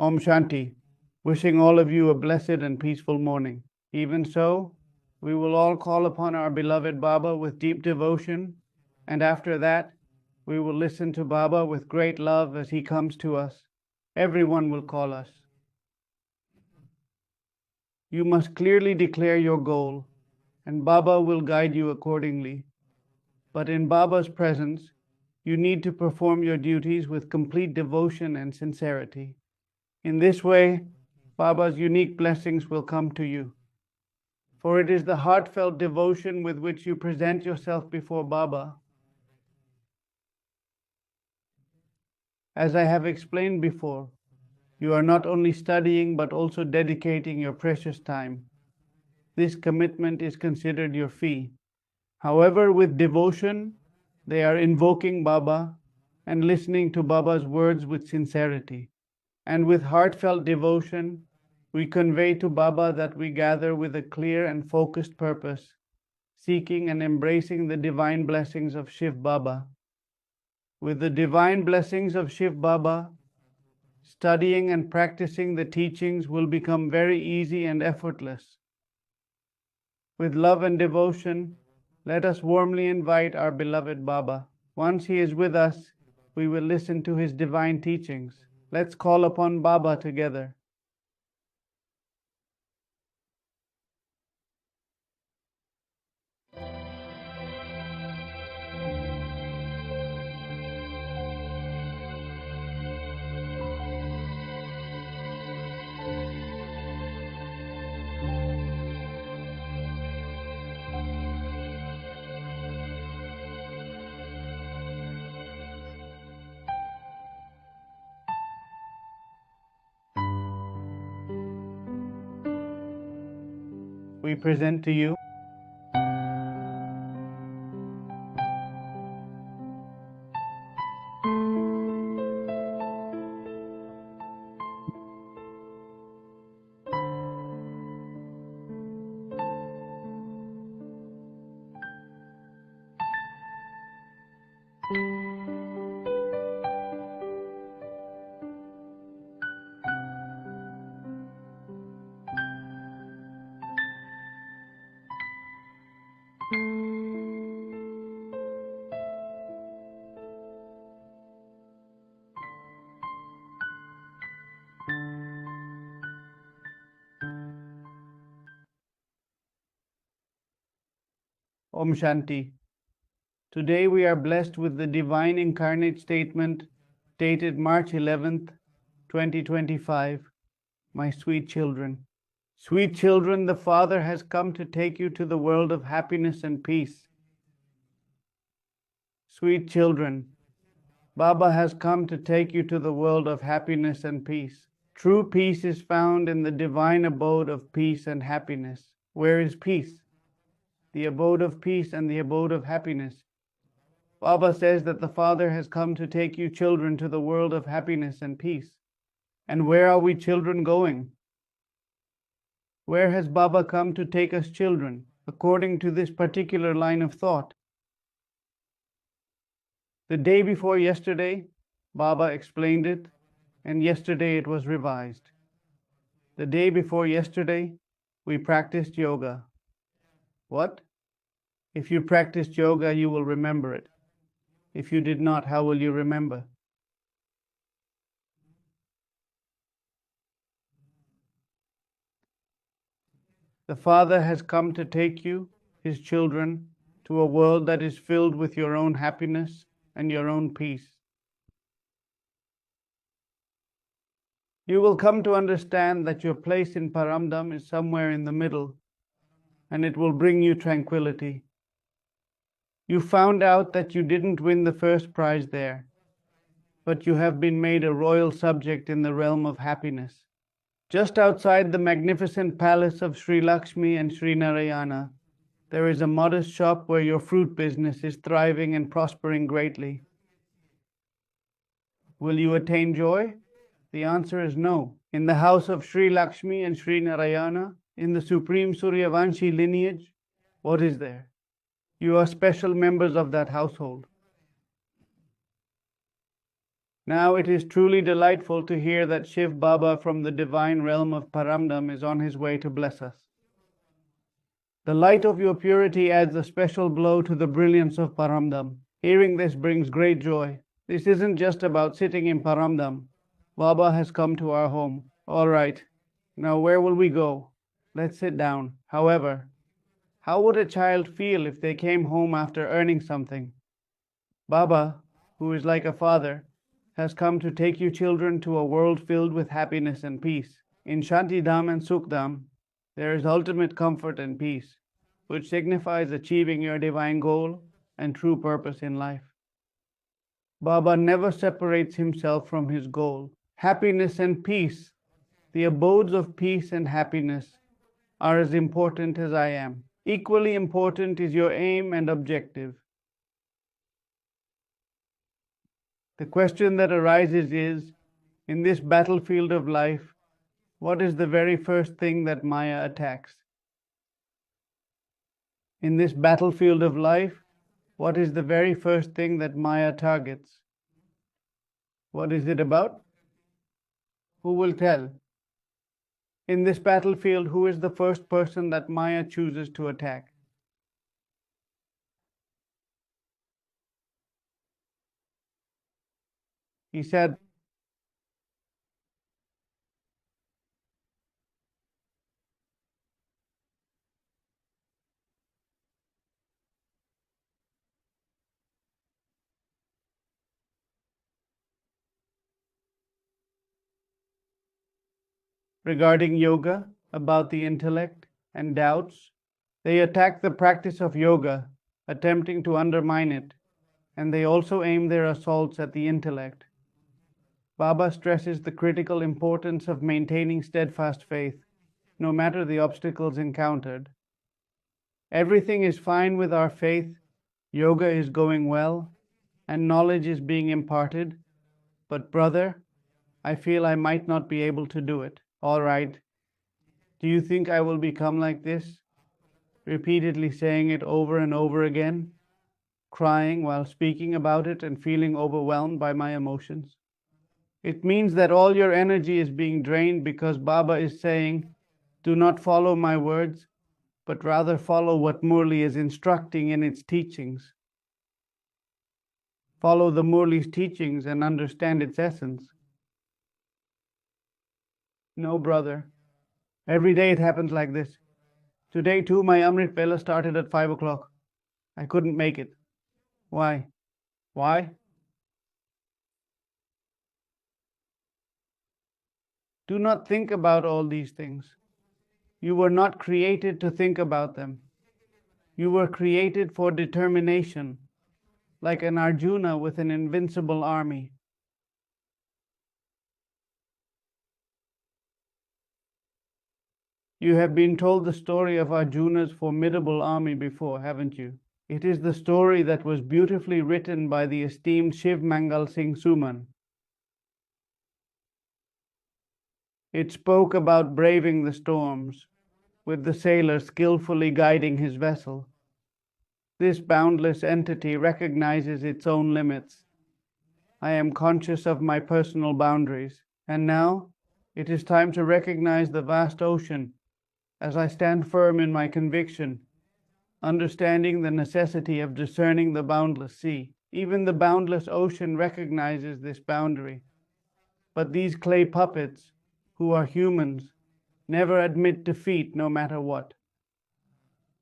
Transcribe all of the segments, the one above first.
Om Shanti. Wishing all of you a blessed and peaceful morning. Even so, we will all call upon our beloved Baba with deep devotion, and after that, we will listen to Baba with great love as he comes to us. Everyone will call us. You must clearly declare your goal, and Baba will guide you accordingly. But in Baba's presence, you need to perform your duties with complete devotion and sincerity. In this way, Baba's unique blessings will come to you. For it is the heartfelt devotion with which you present yourself before Baba. As I have explained before, you are not only studying but also dedicating your precious time. This commitment is considered your fee. However, with devotion, they are invoking Baba and listening to Baba's words with sincerity. And with heartfelt devotion, we convey to Baba that we gather with a clear and focused purpose, seeking and embracing the divine blessings of Shiv Baba. With the divine blessings of Shiv Baba, studying and practicing the teachings will become very easy and effortless. With love and devotion, let us warmly invite our beloved Baba. Once he is with us, we will listen to his divine teachings. Let's call upon Baba together. We present to you Om Shanti. Today we are blessed with the divine incarnate statement dated March 11th, 2025. My sweet children. Sweet children, the Father has come to take you to the world of happiness and peace. Sweet children, Baba has come to take you to the world of happiness and peace. True peace is found in the divine abode of peace and happiness. Where is peace? The abode of peace and the abode of happiness. Baba says that the Father has come to take you children to the world of happiness and peace. And where are we children going? Where has Baba come to take us children, according to this particular line of thought? The day before yesterday, Baba explained it, and yesterday it was revised. The day before yesterday, we practiced yoga. What? If you practiced yoga, you will remember it. If you did not, how will you remember? The Father has come to take you, his children, to a world that is filled with your own happiness and your own peace. You will come to understand that your place in Paramdam is somewhere in the middle, and it will bring you tranquility. You found out that you didn't win the first prize there, but you have been made a royal subject in the realm of happiness. Just outside the magnificent palace of Sri Lakshmi and Sri Narayana, there is a modest shop where your fruit business is thriving and prospering greatly. Will you attain joy? The answer is no. In the house of Sri Lakshmi and Sri Narayana, in the supreme Suryavanshi lineage, what is there? You are special members of that household. Now it is truly delightful to hear that Shiv Baba from the divine realm of Paramdam is on his way to bless us. The light of your purity adds a special blow to the brilliance of Paramdam. Hearing this brings great joy. This isn't just about sitting in Paramdam. Baba has come to our home. All right, now where will we go? Let's sit down. However, how would a child feel if they came home after earning something? Baba, who is like a father, has come to take you children to a world filled with happiness and peace. In Shantidham and Sukhdam, there is ultimate comfort and peace, which signifies achieving your divine goal and true purpose in life. Baba never separates himself from his goal. Happiness and peace, the abodes of peace and happiness, are as important as I am. Equally important is your aim and objective. The question that arises is, in this battlefield of life, what is the very first thing that Maya attacks? In this battlefield of life, what is the very first thing that Maya targets? What is it about? Who will tell? In this battlefield, who is the first person that Maya chooses to attack? He said, regarding yoga, about the intellect and doubts, they attack the practice of yoga, attempting to undermine it, and they also aim their assaults at the intellect. Baba stresses the critical importance of maintaining steadfast faith, no matter the obstacles encountered. Everything is fine with our faith, yoga is going well, and knowledge is being imparted, but brother, I feel I might not be able to do it. All right. Do you think I will become like this? Repeatedly saying it over and over again, crying while speaking about it and feeling overwhelmed by my emotions. It means that all your energy is being drained because Baba is saying, do not follow my words, but rather follow what Murli is instructing in its teachings. Follow the Murli's teachings and understand its essence. No, brother. Every day it happens like this. Today too, my Amrit Vela started at 5 o'clock. I couldn't make it. Why? Why? Do not think about all these things. You were not created to think about them. You were created for determination, like an Arjuna with an invincible army. You have been told the story of Arjuna's formidable army before, haven't you? It is the story that was beautifully written by the esteemed Shiv Mangal Singh Suman. It spoke about braving the storms, with the sailor skillfully guiding his vessel. This boundless entity recognizes its own limits. I am conscious of my personal boundaries, and now it is time to recognize the vast ocean as I stand firm in my conviction, understanding the necessity of discerning the boundless sea. Even the boundless ocean recognizes this boundary. But these clay puppets, who are humans, never admit defeat no matter what.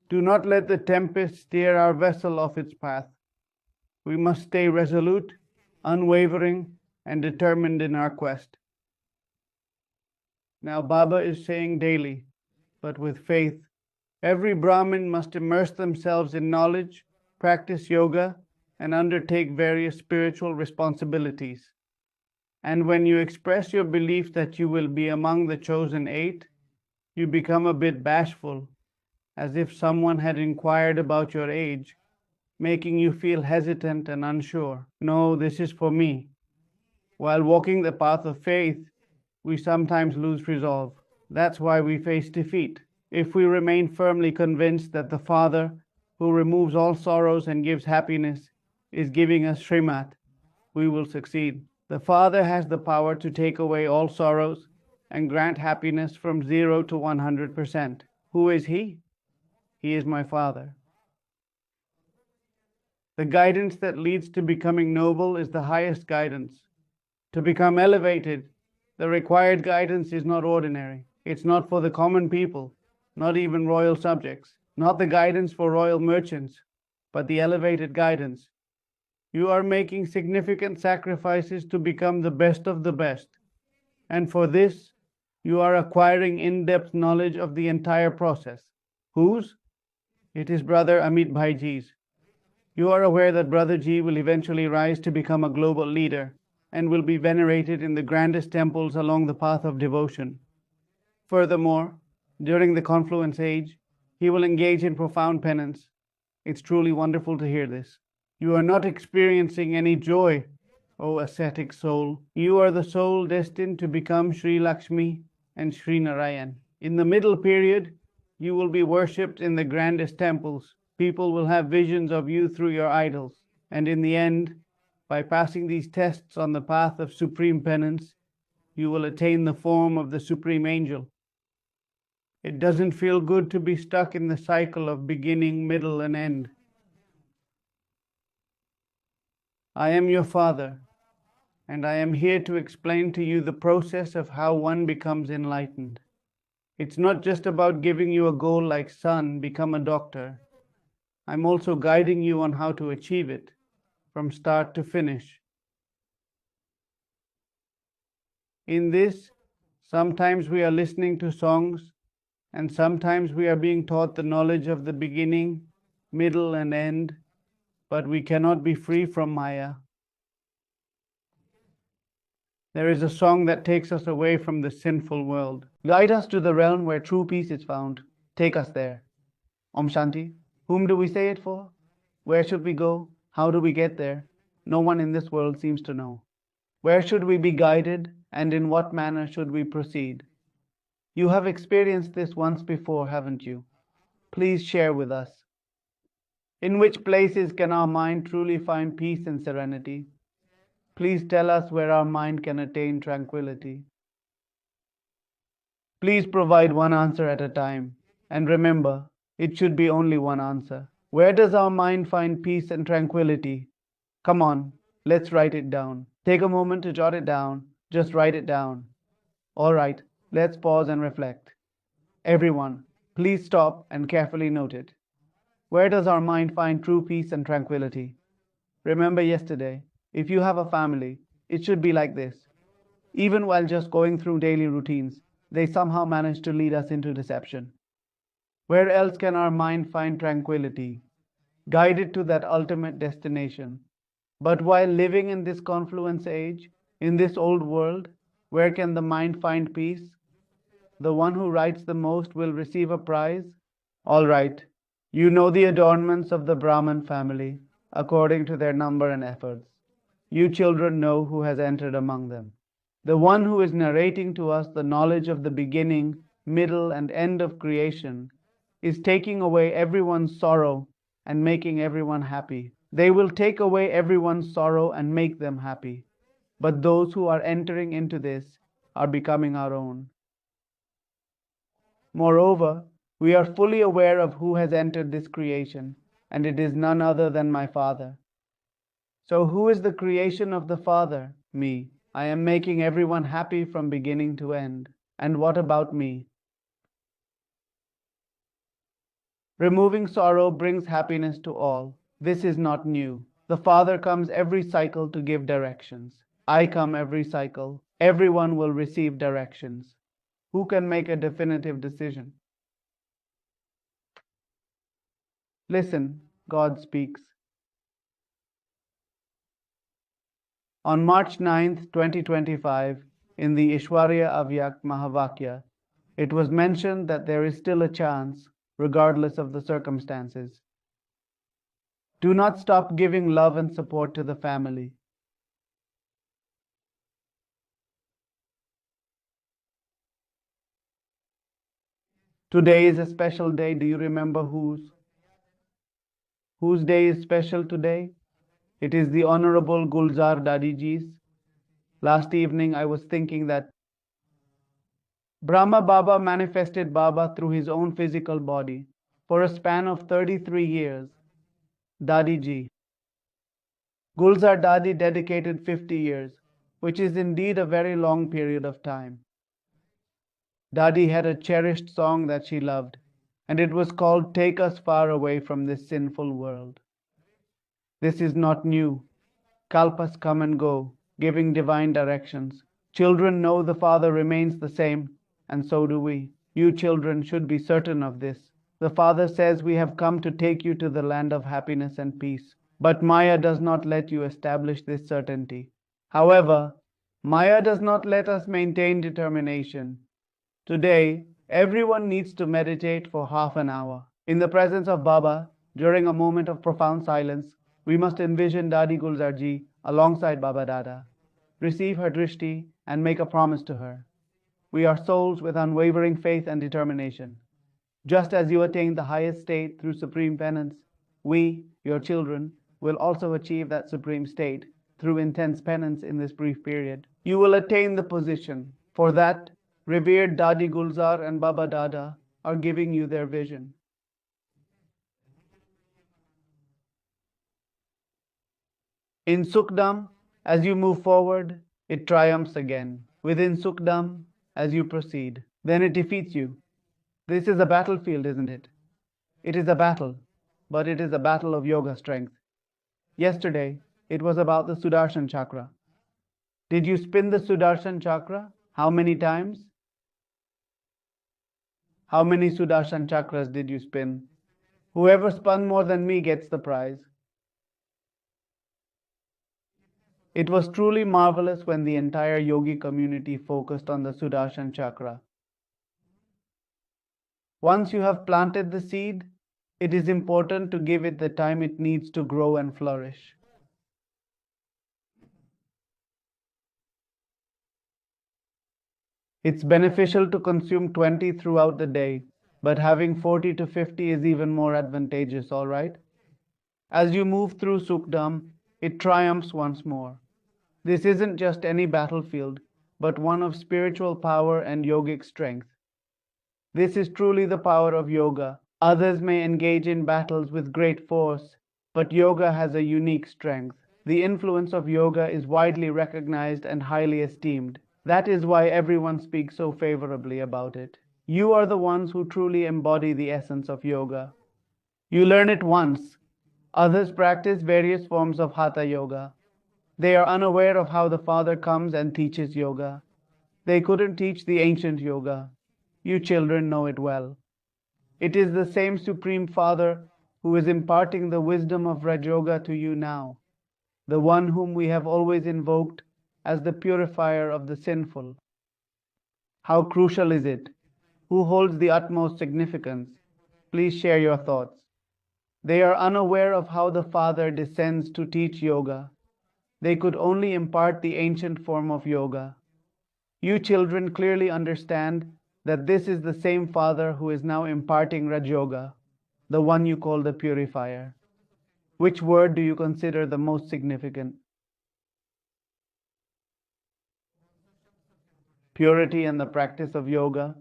Do not let the tempest steer our vessel off its path. We must stay resolute, unwavering, and determined in our quest. Now Baba is saying daily, but with faith, every Brahmin must immerse themselves in knowledge, practice yoga, and undertake various spiritual responsibilities. And when you express your belief that you will be among the chosen 8, you become a bit bashful, as if someone had inquired about your age, making you feel hesitant and unsure. No, this is for me. While walking the path of faith, we sometimes lose resolve. That's why we face defeat. If we remain firmly convinced that the Father, who removes all sorrows and gives happiness, is giving us Srimat, we will succeed. The Father has the power to take away all sorrows and grant happiness from 0 to 100%. Who is He? He is my Father. The guidance that leads to becoming noble is the highest guidance. To become elevated, the required guidance is not ordinary. It's not for the common people, not even royal subjects, not the guidance for royal merchants, but the elevated guidance. You are making significant sacrifices to become the best of the best. And for this, you are acquiring in-depth knowledge of the entire process. Whose? It is Brother Amit Bhaiji's. You are aware that Brother Ji will eventually rise to become a global leader and will be venerated in the grandest temples along the path of devotion. Furthermore, during the confluence age, he will engage in profound penance. It's truly wonderful to hear this. You are not experiencing any joy, O ascetic soul. You are the soul destined to become Sri Lakshmi and Sri Narayan. In the middle period, you will be worshipped in the grandest temples. People will have visions of you through your idols. And in the end, by passing these tests on the path of supreme penance, you will attain the form of the supreme angel. It doesn't feel good to be stuck in the cycle of beginning, middle, and end. I am your Father, and I am here to explain to you the process of how one becomes enlightened. It's not just about giving you a goal like son, become a doctor. I'm also guiding you on how to achieve it, from start to finish. In this, sometimes we are listening to songs, and sometimes we are being taught the knowledge of the beginning, middle, and end, but we cannot be free from Maya. There is a song that takes us away from the sinful world. Guide us to the realm where true peace is found. Take us there. Om Shanti. Whom do we say it for? Where should we go? How do we get there? No one in this world seems to know. Where should we be guided, and in what manner should we proceed? You have experienced this once before, haven't you? Please share with us. In which places can our mind truly find peace and serenity? Please tell us where our mind can attain tranquility. Please provide one answer at a time. And remember, it should be only one answer. Where does our mind find peace and tranquility? Come on, let's write it down. Take a moment to jot it down. Just write it down. All right, let's pause and reflect. Everyone, please stop and carefully note it. Where does our mind find true peace and tranquility? Remember yesterday, if you have a family, it should be like this. Even while just going through daily routines, they somehow manage to lead us into deception. Where else can our mind find tranquility, guided to that ultimate destination? But while living in this confluence age, in this old world, where can the mind find peace? The one who writes the most will receive a prize? All right, you know the adornments of the Brahman family, according to their number and efforts. You children know who has entered among them. The one who is narrating to us the knowledge of the beginning, middle, and end of creation is taking away everyone's sorrow and making everyone happy. They will take away everyone's sorrow and make them happy. But those who are entering into this are becoming our own. Moreover, we are fully aware of who has entered this creation, and it is none other than my Father. So who is the creation of the Father? Me. I am making everyone happy from beginning to end. And what about me? Removing sorrow brings happiness to all. This is not new. The Father comes every cycle to give directions. I come every cycle. Everyone will receive directions. Who can make a definitive decision? Listen, God speaks. On March 9th, 2025, in the Ishwarya Avyak Mahavakya, it was mentioned that there is still a chance, regardless of the circumstances. Do not stop giving love and support to the family. Today is a special day. Do you remember whose? Whose day is special today? It is the Honorable Gulzar Dadiji's. Last evening I was thinking that Brahma Baba manifested Baba through his own physical body for a span of 33 years. Dadi ji. Gulzar Dadi dedicated 50 years, which is indeed a very long period of time. Dadi had a cherished song that she loved, and it was called Take Us Far Away from This Sinful World. This is not new. Kalpas come and go, giving divine directions. Children know the Father remains the same, and so do we. You children should be certain of this. The Father says we have come to take you to the land of happiness and peace. But Maya does not let you establish this certainty. However, Maya does not let us maintain determination. Today, everyone needs to meditate for half an hour. In the presence of Baba, during a moment of profound silence, we must envision Dadi Gulzarji alongside Baba Dada, receive her drishti, and make a promise to her. We are souls with unwavering faith and determination. Just as you attained the highest state through supreme penance, we, your children, will also achieve that supreme state through intense penance in this brief period. You will attain the position. For that, revered Dadi Gulzar and Baba Dada are giving you their vision. In Sukhdam, as you move forward, it triumphs again. Within Sukhdam, as you proceed, then it defeats you. This is a battlefield, isn't it? It is a battle, but it is a battle of yoga strength. Yesterday, it was about the Sudarshan chakra. Did you spin the Sudarshan chakra? How many times? How many Sudarshan chakras did you spin? Whoever spun more than me gets the prize. It was truly marvelous when the entire yogi community focused on the Sudarshan chakra. Once you have planted the seed, it is important to give it the time it needs to grow and flourish. It's beneficial to consume 20 throughout the day, but having 40 to 50 is even more advantageous, all right? As you move through Sukhdam, it triumphs once more. This isn't just any battlefield, but one of spiritual power and yogic strength. This is truly the power of yoga. Others may engage in battles with great force, but yoga has a unique strength. The influence of yoga is widely recognized and highly esteemed. That is why everyone speaks so favorably about it. You are the ones who truly embody the essence of yoga. You learn it once. Others practice various forms of hatha yoga. They are unaware of how the Father comes and teaches yoga. They couldn't teach the ancient yoga. You children know it well. It is the same Supreme Father who is imparting the wisdom of Raj Yoga to you now, the one whom we have always invoked as the purifier of the sinful. How crucial is it? Who holds the utmost significance? Please share your thoughts. They are unaware of how the Father descends to teach yoga. They could only impart the ancient form of yoga. You children clearly understand that this is the same Father who is now imparting Raj Yoga, the one you call the purifier. Which word do you consider the most significant? Purity and the practice of yoga.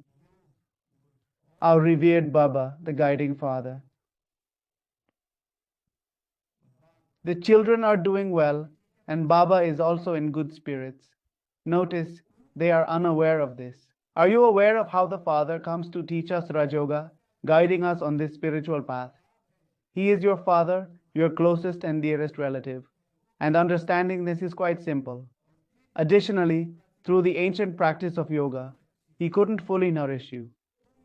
Our revered Baba, the guiding Father. The children are doing well, and Baba is also in good spirits. Notice they are unaware of this. Are you aware of how the Father comes to teach us Raj Yoga, guiding us on this spiritual path? He is your Father, your closest and dearest relative, and understanding this is quite simple. Additionally, through the ancient practice of yoga, He couldn't fully nourish you.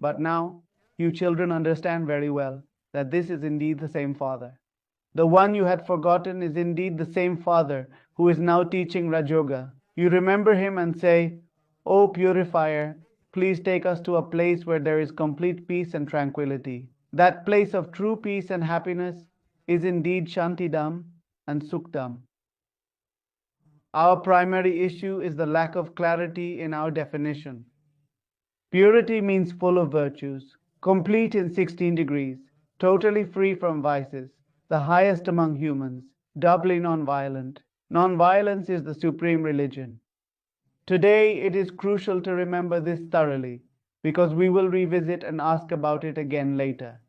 But now, you children understand very well that this is indeed the same Father. The one you had forgotten is indeed the same Father who is now teaching Raj Yoga. You remember Him and say, "O Purifier, please take us to a place where there is complete peace and tranquility." That place of true peace and happiness is indeed Shantidam and Sukhdam. Our primary issue is the lack of clarity in our definition. Purity means full of virtues, complete in 16 degrees, totally free from vices, the highest among humans, doubly non-violent. Non-violence is the supreme religion. Today, it is crucial to remember this thoroughly because we will revisit and ask about it again later.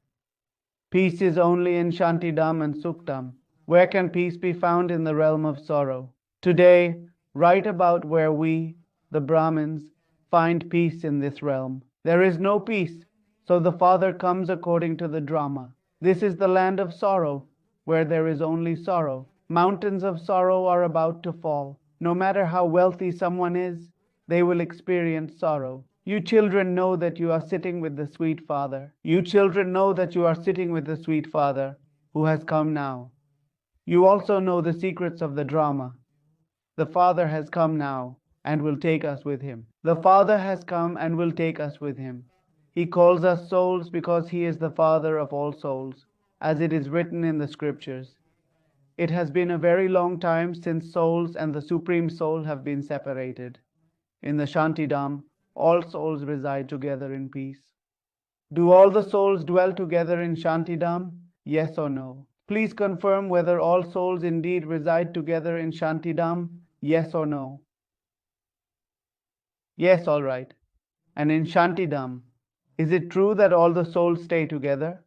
Peace is only in Shantidam and Suktam. Where can peace be found in the realm of sorrow? Today, write about where we, the Brahmins, find peace in this realm. There is no peace, so the Father comes according to the drama. This is the land of sorrow, where there is only sorrow. Mountains of sorrow are about to fall. No matter how wealthy someone is, they will experience sorrow. You children know that you are sitting with the sweet Father. You children know that you are sitting with the sweet Father who has come now. You also know the secrets of the drama. The Father has come now and will take us with him. The Father has come and will take us with him. He calls us souls because he is the Father of all souls, as it is written in the scriptures. It has been a very long time since souls and the Supreme Soul have been separated. In the Shantidam, all souls reside together in peace. Do all the souls dwell together in Shantidam? Yes or no? Please confirm whether all souls indeed reside together in Shantidam? Yes or no? Yes, all right. And in Shantidam, is it true that all the souls stay together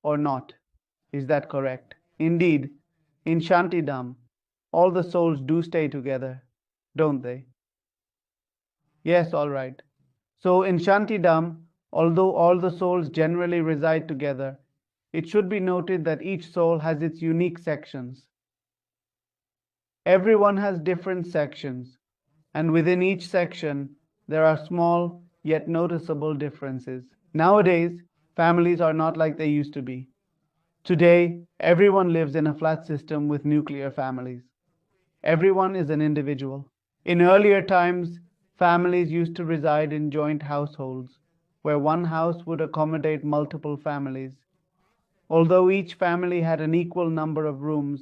or not? Is that correct? Indeed, in Shantidam, all the souls do stay together, don't they? Yes, all right. So in Shantidam, although all the souls generally reside together, it should be noted that each soul has its unique sections. Everyone has different sections, and within each section, there are small yet noticeable differences. Nowadays, families are not like they used to be. Today, everyone lives in a flat system with nuclear families. Everyone is an individual. In earlier times, families used to reside in joint households, where one house would accommodate multiple families. Although each family had an equal number of rooms,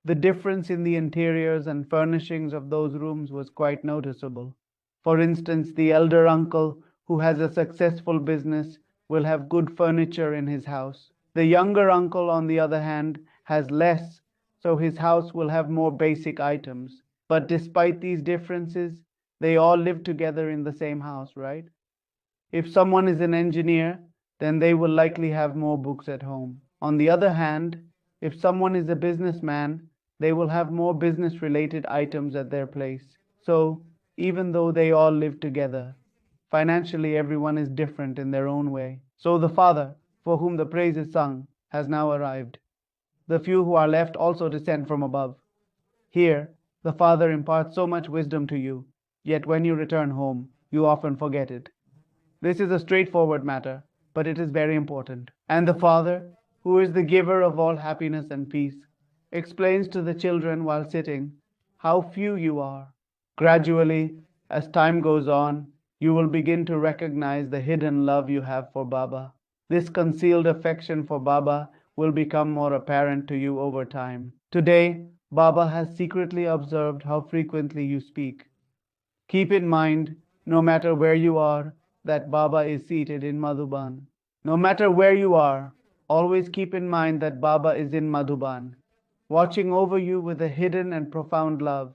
the difference in the interiors and furnishings of those rooms was quite noticeable. For instance, the elder uncle who has a successful business will have good furniture in his house. The younger uncle, on the other hand, has less, so his house will have more basic items. But despite these differences, they all live together in the same house, right? If someone is an engineer, then they will likely have more books at home. On the other hand, if someone is a businessman, they will have more business related items at their place. So, even though they all live together, financially everyone is different in their own way. So the Father, for whom the praise is sung, has now arrived. The few who are left also descend from above. Here, the Father imparts so much wisdom to you, yet when you return home, you often forget it. This is a straightforward matter, but it is very important. And the Father, who is the giver of all happiness and peace, explains to the children while sitting how few you are. Gradually, as time goes on, you will begin to recognize the hidden love you have for Baba. This concealed affection for Baba will become more apparent to you over time. Today, Baba has secretly observed how frequently you speak. Keep in mind, no matter where you are, that Baba is seated in Madhuban. No matter where you are, always keep in mind that Baba is in Madhuban, watching over you with a hidden and profound love.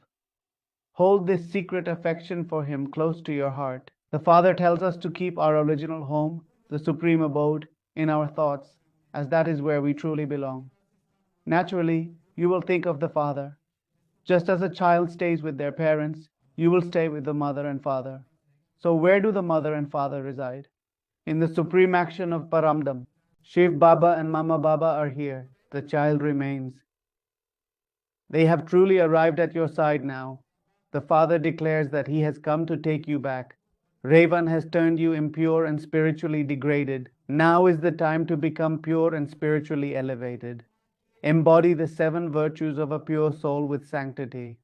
Hold this secret affection for him close to your heart. The Father tells us to keep our original home, the supreme abode, in our thoughts, as that is where we truly belong. Naturally, you will think of the Father. Just as a child stays with their parents, you will stay with the mother and father. So where do the mother and father reside? In the supreme action of Paramdam. Shiv Baba and Mama Baba are here. The child remains. They have truly arrived at your side now. The Father declares that he has come to take you back. Ravan has turned you impure and spiritually degraded. Now is the time to become pure and spiritually elevated. Embody the 7 virtues of a pure soul with sanctity.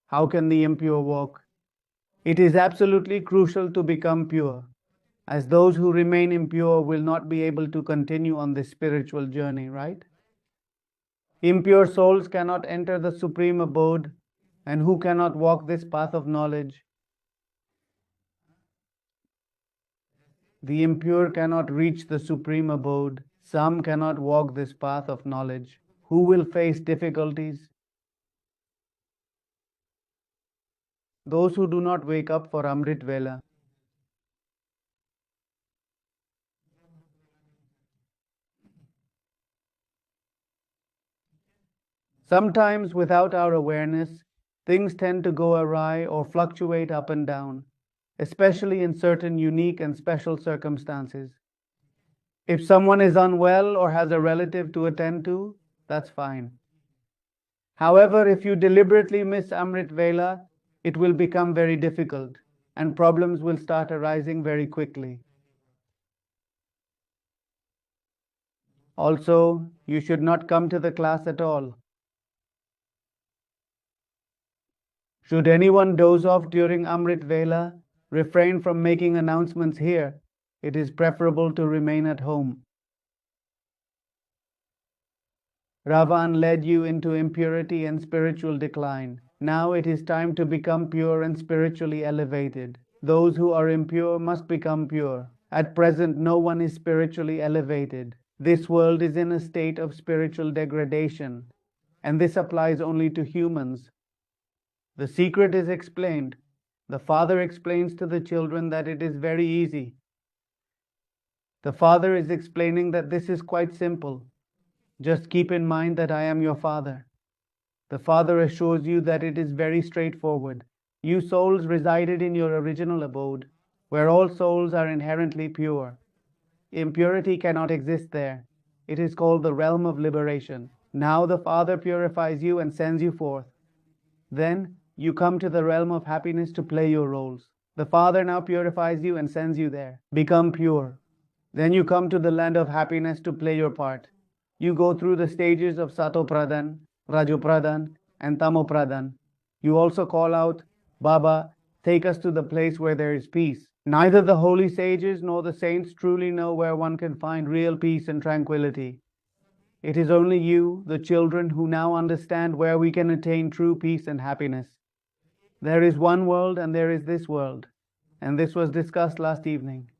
How can the impure walk? It is absolutely crucial to become pure, as those who remain impure will not be able to continue on this spiritual journey, right? Impure souls cannot enter the supreme abode, and who cannot walk this path of knowledge? The impure cannot reach the supreme abode. Some cannot walk this path of knowledge. who will face difficulties, those who do not wake up for Amrit Vela. Sometimes, without our awareness, things tend to go awry or fluctuate up and down, especially in certain unique and special circumstances. If someone is unwell or has a relative to attend to, that's fine. However, if you deliberately miss Amrit Vela, it will become very difficult and problems will start arising very quickly. Also, you should not come to the class at all. Should anyone doze off during Amrit Vela, refrain from making announcements here. It is preferable to remain at home. Ravan led you into impurity and spiritual decline. Now it is time to become pure and spiritually elevated. Those who are impure must become pure. At present, no one is spiritually elevated. This world is in a state of spiritual degradation, and this applies only to humans. The secret is explained. The father explains to the children that it is very easy. The father is explaining that this is quite simple. Just keep in mind that I am your father. The father assures you that it is very straightforward. You souls resided in your original abode, where all souls are inherently pure. Impurity cannot exist there. It is called the realm of liberation. Now the Father purifies you and sends you forth. Then you come to the realm of happiness to play your roles. The Father now purifies you and sends you there. Become pure. Then you come to the land of happiness to play your part. You go through the stages of Sato Pradhan, Raju Pradhan, and Tamo Pradhan. You also call out, Baba, take us to the place where there is peace. Neither the holy sages nor the saints truly know where one can find real peace and tranquility. It is only you, the children, who now understand where we can attain true peace and happiness. There is one world and there is this world, and this was discussed last evening.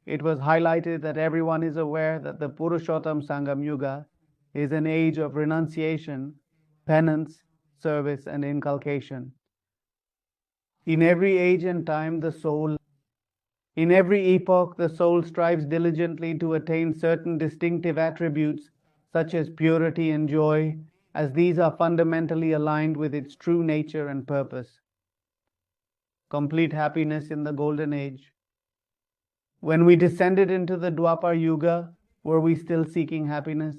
It was highlighted that everyone is aware that the Purushottam Sangam Yuga is an age of renunciation, penance, service, and inculcation. In every age and time, in every epoch, the soul strives diligently to attain certain distinctive attributes such as purity and joy, as these are fundamentally aligned with its true nature and purpose. Complete happiness in the Golden Age. When we descended into the Dwapar Yuga, were we still seeking happiness?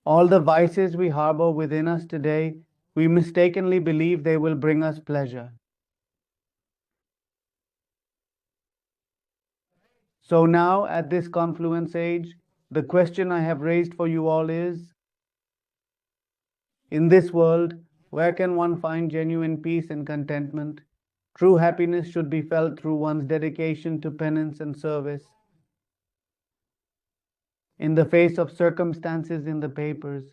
All the vices we harbor within us today, we mistakenly believe they will bring us pleasure. So now, at this confluence age, the question I have raised for you all is, in this world, where can one find genuine peace and contentment? True happiness should be felt through one's dedication to penance and service. In the face of circumstances in the papers,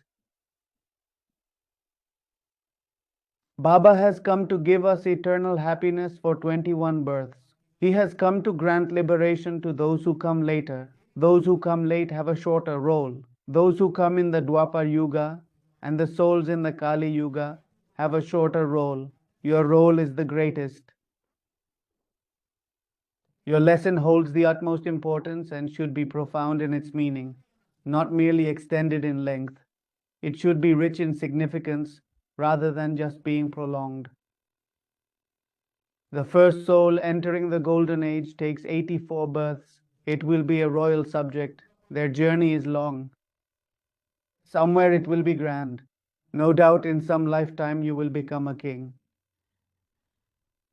Baba has come to give us eternal happiness for 21 births. He has come to grant liberation to those who come later. Those who come late have a shorter role. Those who come in the Dwapar Yuga and the souls in the Kali Yuga have a shorter role. Your role is the greatest. Your lesson holds the utmost importance and should be profound in its meaning, not merely extended in length. It should be rich in significance rather than just being prolonged. The first soul entering the Golden Age takes 84 births. It will be a royal subject. Their journey is long. Somewhere it will be grand. No doubt in some lifetime you will become a king.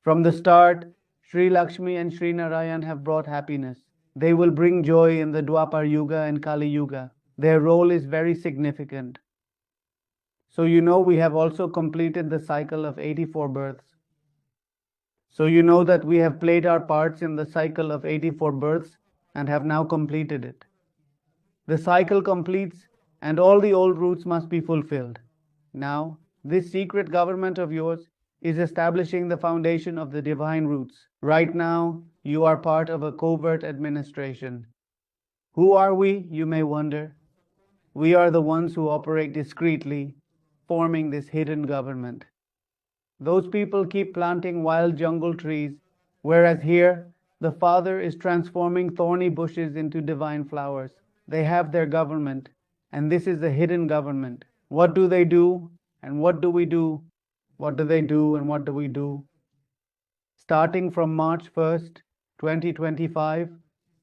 From the start, Sri Lakshmi and Sri Narayan have brought happiness. They will bring joy in the Dwapar Yuga and Kali Yuga. Their role is very significant. So you know we have also completed the cycle of 84 births. So you know that we have played our parts in the cycle of 84 births and have now completed it. The cycle completes and all the old roots must be fulfilled. Now, this secret government of yours is establishing the foundation of the divine roots. Right now, you are part of a covert administration Who are we, you may wonder? We are the ones who operate discreetly, forming this hidden government. Those people keep planting wild jungle trees, whereas here, the Father is transforming thorny bushes into divine flowers. They have their government, and this is the hidden government. What do they do, and what do we do? What do they do, and what do we do? Starting from March 1st, 2025,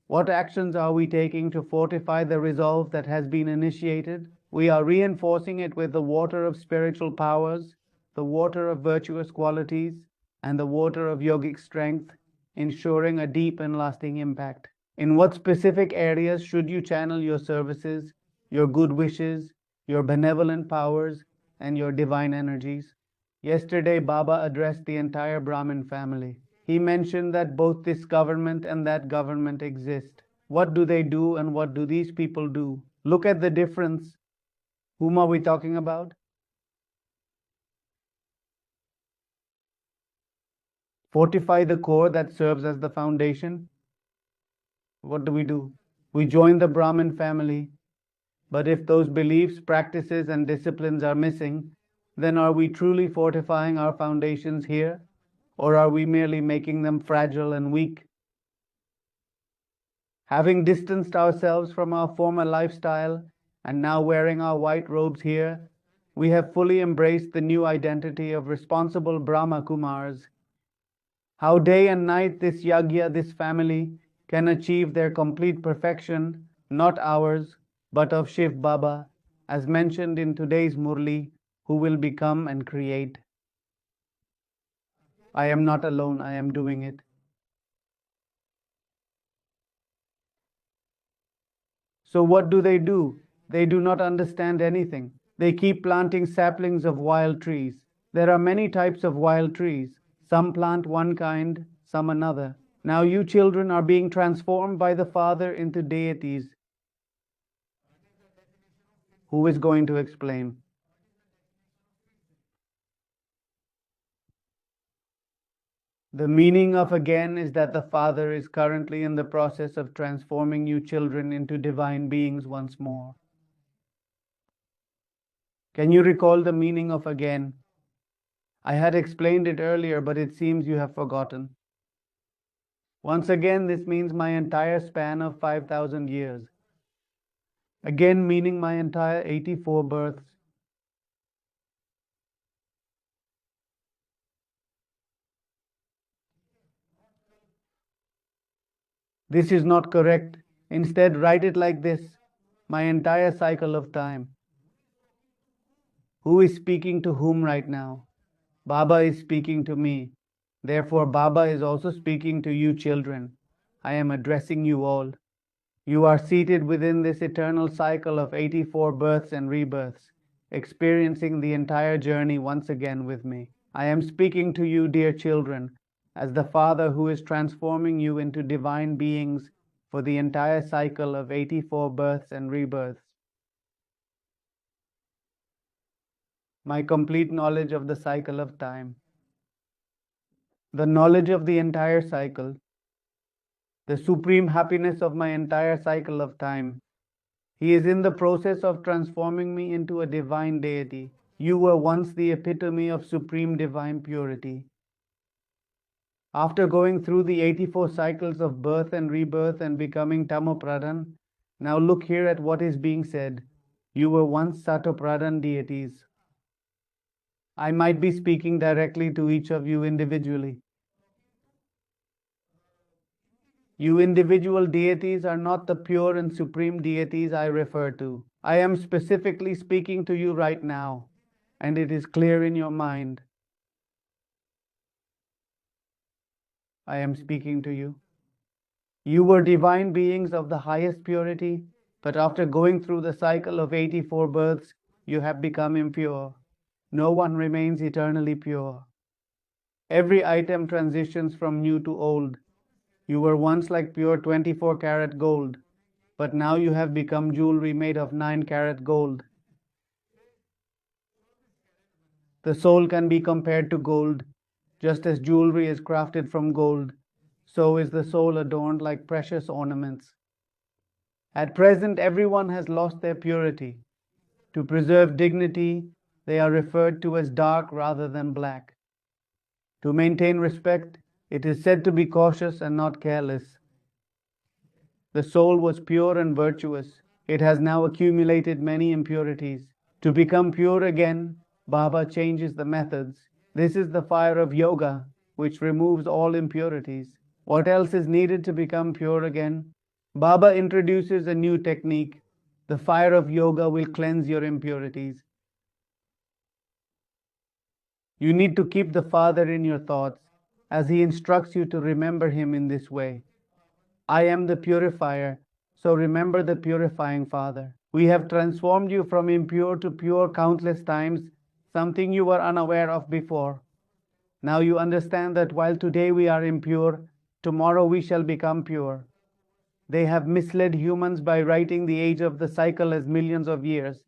what actions are we taking to fortify the resolve that has been initiated? We are reinforcing it with the water of spiritual powers, the water of virtuous qualities, and the water of yogic strength, ensuring a deep and lasting impact. In what specific areas should you channel your services, your good wishes, your benevolent powers, and your divine energies? Yesterday, Baba addressed the entire Brahmin family. He mentioned that both this government and that government exist. What do they do and what do these people do? Look at the difference. Whom are we talking about? Fortify the core that serves as the foundation. What do? We join the Brahmin family. But if those beliefs, practices, and disciplines are missing, then are we truly fortifying our foundations here? Or are we merely making them fragile and weak? Having distanced ourselves from our former lifestyle and now wearing our white robes here, we have fully embraced the new identity of responsible Brahma Kumars. How day and night this yagya, this family, can achieve their complete perfection, not ours, but of Shiv Baba, as mentioned in today's Murli, who will become and create. I am not alone, I am doing it. So what do? They do not understand anything. They keep planting saplings of wild trees. There are many types of wild trees. Some plant one kind, some another. Now you children are being transformed by the Father into deities. Who is going to explain? The meaning of again is that the Father is currently in the process of transforming you children into divine beings once more. Can you recall the meaning of again? I had explained it earlier, but it seems you have forgotten. Once again, this means my entire span of 5,000 years. Again, meaning my entire 84 births. This is not correct. Instead, write it like this: my entire cycle of time. Who is speaking to whom right now? Baba is speaking to me. Therefore, Baba is also speaking to you children. I am addressing you all. You are seated within this eternal cycle of 84 births and rebirths, experiencing the entire journey once again with me. I am speaking to you, dear children, as the Father who is transforming you into divine beings for the entire cycle of 84 births and rebirths. My complete knowledge of the cycle of time, the knowledge of the entire cycle, the supreme happiness of my entire cycle of time. He is in the process of transforming me into a divine deity. You were once the epitome of supreme divine purity. After going through the 84 cycles of birth and rebirth and becoming Tamopradhan, now look here at what is being said. You were once Satopradhan deities. I might be speaking directly to each of you individually. You individual deities are not the pure and supreme deities I refer to. I am specifically speaking to you right now, and it is clear in your mind. I am speaking to you. You were divine beings of the highest purity, but after going through the cycle of 84 births, you have become impure. No one remains eternally pure. Every item transitions from new to old. You were once like pure 24-karat gold, but now you have become jewelry made of 9-karat gold. The soul can be compared to gold. Just as jewelry is crafted from gold, so is the soul adorned like precious ornaments. At present, everyone has lost their purity. To preserve dignity, they are referred to as dark rather than black. To maintain respect, it is said to be cautious and not careless. The soul was pure and virtuous. It has now accumulated many impurities. To become pure again, Baba changes the methods. This is the fire of yoga, which removes all impurities. What else is needed to become pure again? Baba introduces a new technique. The fire of yoga will cleanse your impurities. You need to keep the Father in your thoughts as He instructs you to remember Him in this way. I am the purifier, so remember the purifying Father. We have transformed you from impure to pure countless times, something you were unaware of before. Now you understand that while today we are impure, tomorrow we shall become pure. They have misled humans by writing the age of the cycle as millions of years.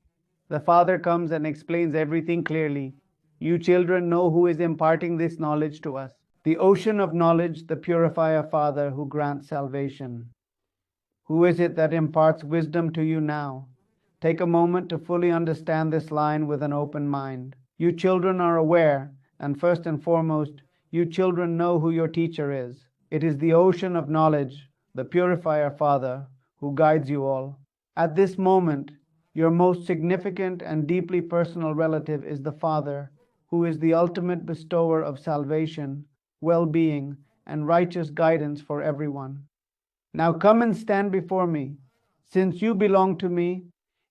The Father comes and explains everything clearly. You children know who is imparting this knowledge to us. The ocean of knowledge, the purifier Father who grants salvation. Who is it that imparts wisdom to you now? Take a moment to fully understand this line with an open mind. You children are aware, and first and foremost, you children know who your teacher is. It is the ocean of knowledge, the purifier Father, who guides you all. At this moment, your most significant and deeply personal relative is the Father, who is the ultimate bestower of salvation, well-being, and righteous guidance for everyone. Now come and stand before me. Since you belong to me,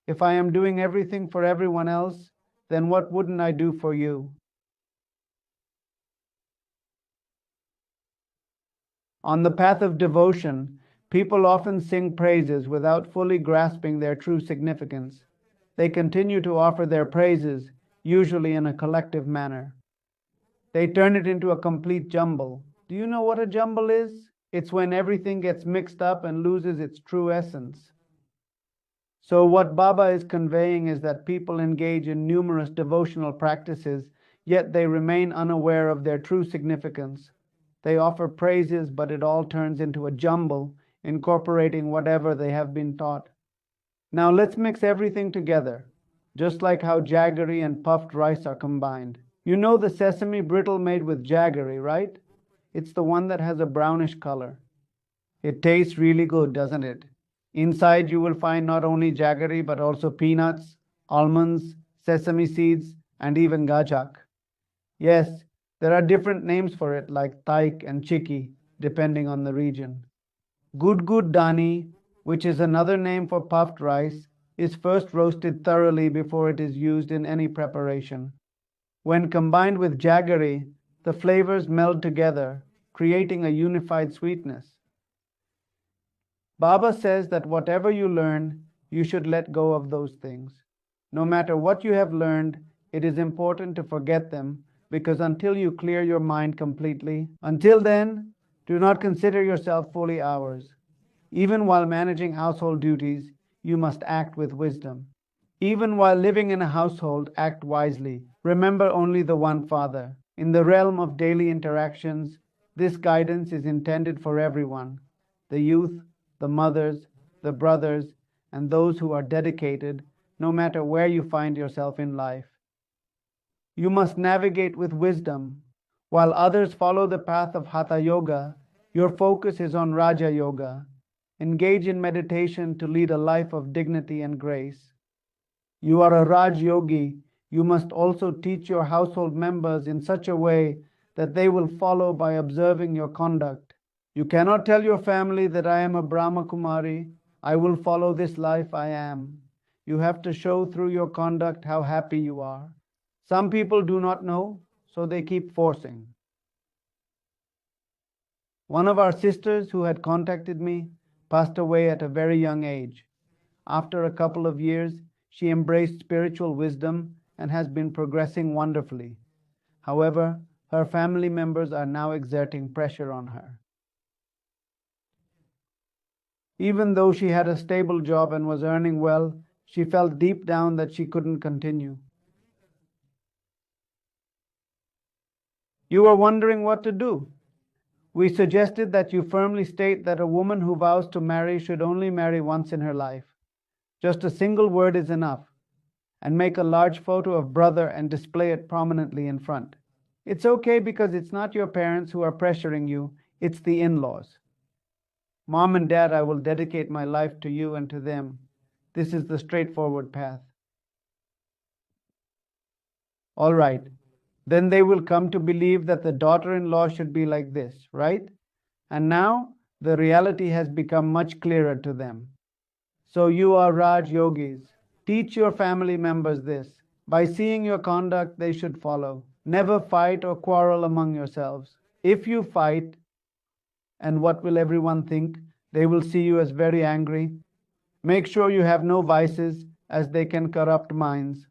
if I am doing everything for everyone else, then what wouldn't I do for you? On the path of devotion, people often sing praises without fully grasping their true significance. They continue to offer their praises, usually in a collective manner. They turn it into a complete jumble. Do you know what a jumble is? It's when everything gets mixed up and loses its true essence. So what Baba is conveying is that people engage in numerous devotional practices, yet they remain unaware of their true significance. They offer praises, but it all turns into a jumble, incorporating whatever they have been taught. Now let's mix everything together, just like how jaggery and puffed rice are combined. You know the sesame brittle made with jaggery, right? It's the one that has a brownish color. It tastes really good, doesn't it? Inside you will find not only jaggery but also peanuts, almonds, sesame seeds, and even gajak. Yes, there are different names for it like taik and chiki, depending on the region. Gud dani, which is another name for puffed rice, is first roasted thoroughly before it is used in any preparation. When combined with jaggery, the flavors meld together, creating a unified sweetness. Baba says that whatever you learn, you should let go of those things. No matter what you have learned, it is important to forget them because until you clear your mind completely, until then, do not consider yourself fully ours. Even while managing household duties, you must act with wisdom. Even while living in a household, act wisely. Remember only the one Father. In the realm of daily interactions, this guidance is intended for everyone, the youth, the mothers, the brothers, and those who are dedicated, no matter where you find yourself in life. You must navigate with wisdom. While others follow the path of Hatha Yoga, your focus is on Raja Yoga. Engage in meditation to lead a life of dignity and grace. You are a Raj Yogi. You must also teach your household members in such a way that they will follow by observing your conduct. You cannot tell your family that I am a Brahma Kumari. I will follow this life I am. You have to show through your conduct how happy you are. Some people do not know, so they keep forcing. One of our sisters who had contacted me passed away at a very young age. After a couple of years, she embraced spiritual wisdom and has been progressing wonderfully. However, her family members are now exerting pressure on her. Even though she had a stable job and was earning well, she felt deep down that she couldn't continue. You are wondering what to do. We suggested that you firmly state that a woman who vows to marry should only marry once in her life. Just a single word is enough, and make a large photo of brother and display it prominently in front. It's okay because it's not your parents who are pressuring you, it's the in-laws. Mom and Dad, I will dedicate my life to you and to them. This is the straightforward path. All right. Then they will come to believe that the daughter-in-law should be like this, right? And now the reality has become much clearer to them. So you are Raj Yogis. Teach your family members this. By seeing your conduct, they should follow. Never fight or quarrel among yourselves. If you fight, and what will everyone think? They will see you as very angry. Make sure you have no vices, as they can corrupt minds.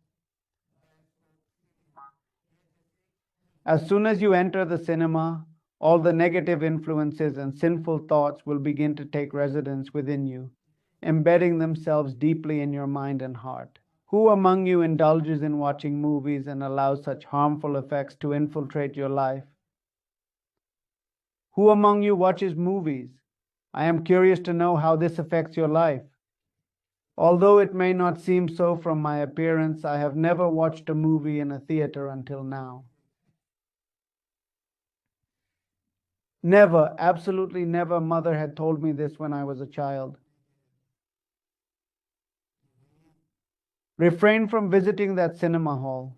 As soon as you enter the cinema, all the negative influences and sinful thoughts will begin to take residence within you, embedding themselves deeply in your mind and heart. Who among you indulges in watching movies and allows such harmful effects to infiltrate your life? Who among you watches movies? I am curious to know how this affects your life. Although it may not seem so from my appearance, I have never watched a movie in a theater until now. Never, absolutely never, mother had told me this when I was a child. Refrain from visiting that cinema hall.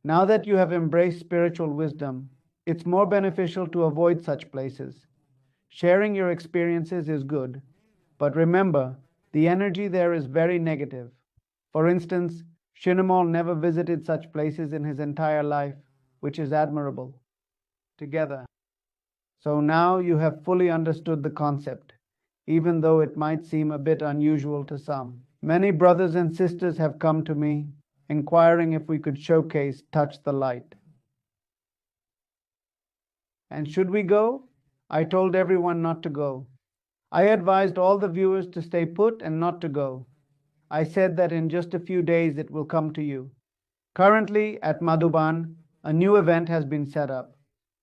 Now that you have embraced spiritual wisdom, it's more beneficial to avoid such places. Sharing your experiences is good, but remember, the energy there is very negative. For instance, Shinamal never visited such places in his entire life, which is admirable. Together. So now you have fully understood the concept, even though it might seem a bit unusual to some. Many brothers and sisters have come to me, inquiring if we could showcase Touch the Light. And should we go? I told everyone not to go. I advised all the viewers to stay put and not to go. I said that in just a few days it will come to you. Currently, at Madhuban, a new event has been set up.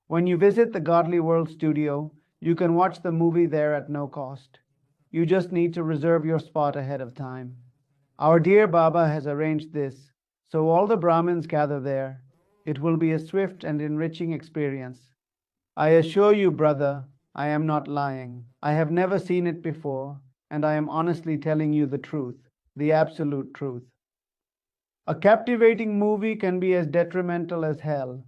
When you visit the Godly World studio, you can watch the movie there at no cost. You just need to reserve your spot ahead of time. Our dear Baba has arranged this, so all the Brahmins gather there. It will be a swift and enriching experience. I assure you, brother, I am not lying. I have never seen it before, and I am honestly telling you the truth, the absolute truth. A captivating movie can be as detrimental as hell.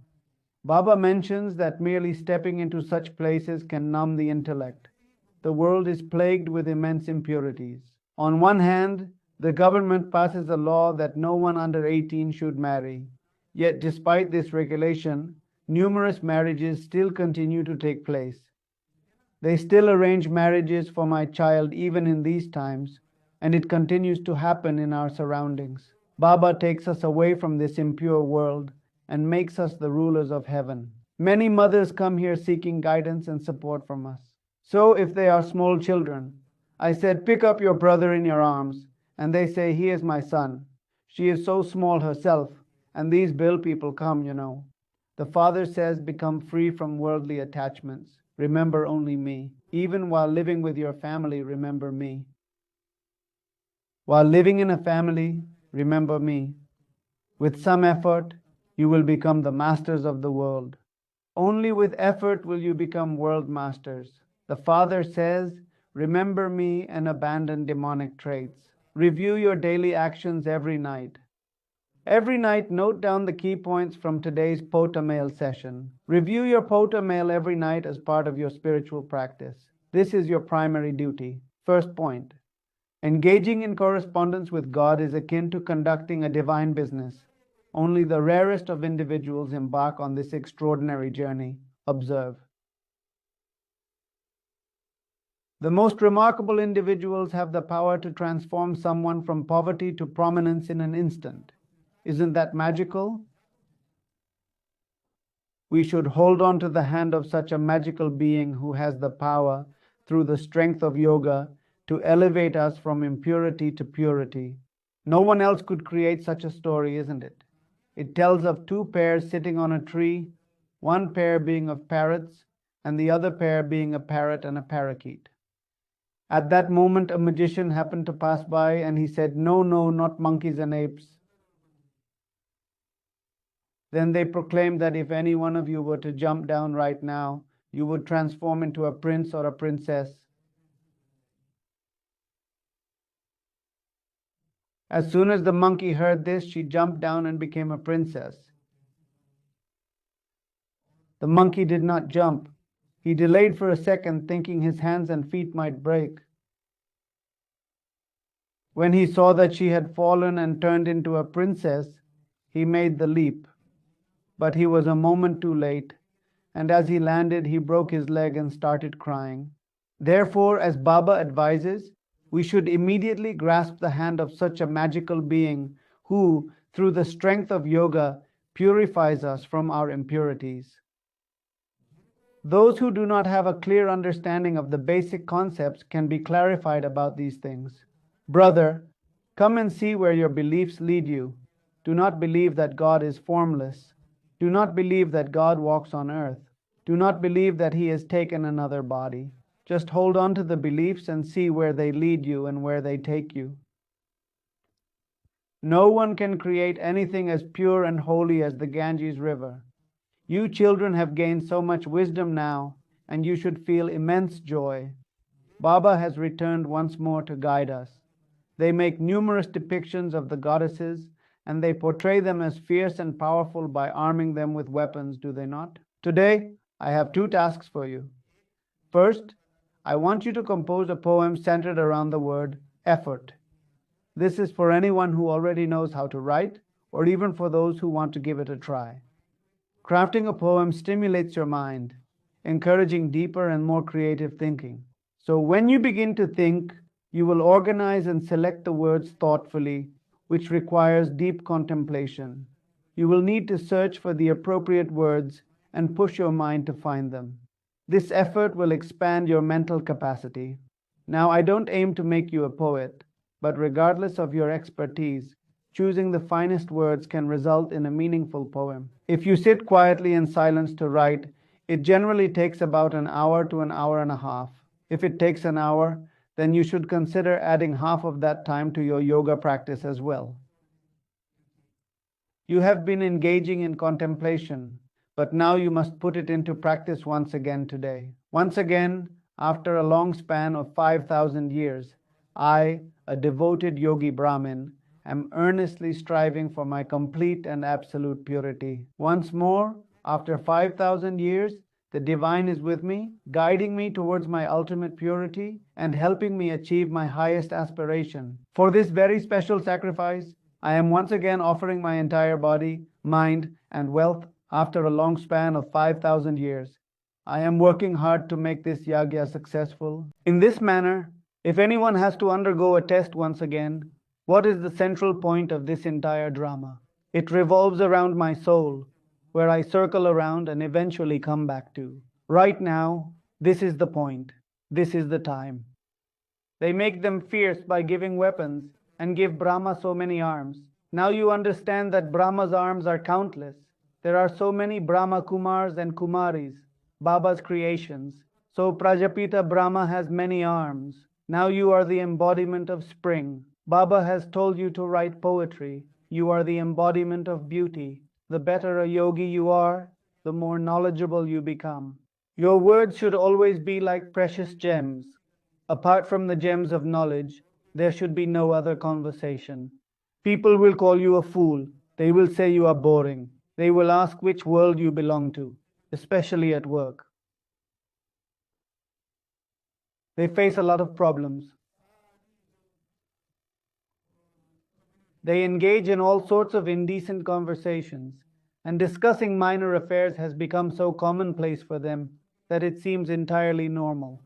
Baba mentions that merely stepping into such places can numb the intellect. The world is plagued with immense impurities. On one hand, the government passes a law that no one under 18 should marry. Yet despite this regulation, numerous marriages still continue to take place. They still arrange marriages for my child even in these times, and it continues to happen in our surroundings. Baba takes us away from this impure world and makes us the rulers of heaven. Many mothers come here seeking guidance and support from us. So if they are small children, I said, pick up your brother in your arms, and they say, he is my son. She is so small herself, and these bill people come, you know. The father says, become free from worldly attachments. Remember only me. Even while living with your family, remember me. While living in a family, remember me. With some effort, you will become the masters of the world. Only with effort will you become world masters. The Father says, remember me and abandon demonic traits. Review your daily actions every night. Every night, note down the key points from today's Pota Mail session. Review your Pota Mail every night as part of your spiritual practice. This is your primary duty. First point. Engaging in correspondence with God is akin to conducting a divine business. Only the rarest of individuals embark on this extraordinary journey. Observe. The most remarkable individuals have the power to transform someone from poverty to prominence in an instant. Isn't that magical? We should hold on to the hand of such a magical being who has the power, through the strength of yoga, to elevate us from impurity to purity. No one else could create such a story, isn't it? It tells of two pairs sitting on a tree, one pair being of parrots, and the other pair being a parrot and a parakeet. At that moment, a magician happened to pass by, and he said, "No, no, not monkeys and apes." Then they proclaimed that if any one of you were to jump down right now, you would transform into a prince or a princess. As soon as the monkey heard this, she jumped down and became a princess. The monkey did not jump. He delayed for a second, thinking his hands and feet might break. When he saw that she had fallen and turned into a princess, he made the leap. But he was a moment too late, and as he landed, he broke his leg and started crying. Therefore, as Baba advises, we should immediately grasp the hand of such a magical being who, through the strength of yoga, purifies us from our impurities. Those who do not have a clear understanding of the basic concepts can be clarified about these things. Brother, come and see where your beliefs lead you. Do not believe that God is formless. Do not believe that God walks on earth. Do not believe that He has taken another body. Just hold on to the beliefs and see where they lead you and where they take you. No one can create anything as pure and holy as the Ganges River. You children have gained so much wisdom now, and you should feel immense joy. Baba has returned once more to guide us. They make numerous depictions of the goddesses, and they portray them as fierce and powerful by arming them with weapons, do they not? Today, I have two tasks for you. First, I want you to compose a poem centered around the word effort. This is for anyone who already knows how to write, or even for those who want to give it a try. Crafting a poem stimulates your mind, encouraging deeper and more creative thinking. So when you begin to think, you will organize and select the words thoughtfully, which requires deep contemplation. You will need to search for the appropriate words and push your mind to find them. This effort will expand your mental capacity. Now, I don't aim to make you a poet, but regardless of your expertise, choosing the finest words can result in a meaningful poem. If you sit quietly in silence to write, it generally takes about an hour to an hour and a half. If it takes an hour, then you should consider adding half of that time to your yoga practice as well. You have been engaging in contemplation, but now you must put it into practice once again today. Once again, after a long span of 5,000 years, I, a devoted yogi Brahmin, am earnestly striving for my complete and absolute purity. Once more, after 5,000 years, the divine is with me, guiding me towards my ultimate purity and helping me achieve my highest aspiration. For this very special sacrifice, I am once again offering my entire body, mind, and wealth after a long span of 5,000 years. I am working hard to make this yagya successful. In this manner, if anyone has to undergo a test once again, what is the central point of this entire drama? It revolves around my soul, where I circle around and eventually come back to. Right now, this is the point. This is the time. They make them fierce by giving weapons and give Brahma so many arms. Now you understand that Brahma's arms are countless. There are so many Brahma Kumars and Kumaris, Baba's creations. So Prajapita Brahma has many arms. Now you are the embodiment of spring. Baba has told you to write poetry. You are the embodiment of beauty. The better a yogi you are, the more knowledgeable you become. Your words should always be like precious gems. Apart from the gems of knowledge, there should be no other conversation. People will call you a fool. They will say you are boring. They will ask which world you belong to, especially at work. They face a lot of problems. They engage in all sorts of indecent conversations, and discussing minor affairs has become so commonplace for them that it seems entirely normal.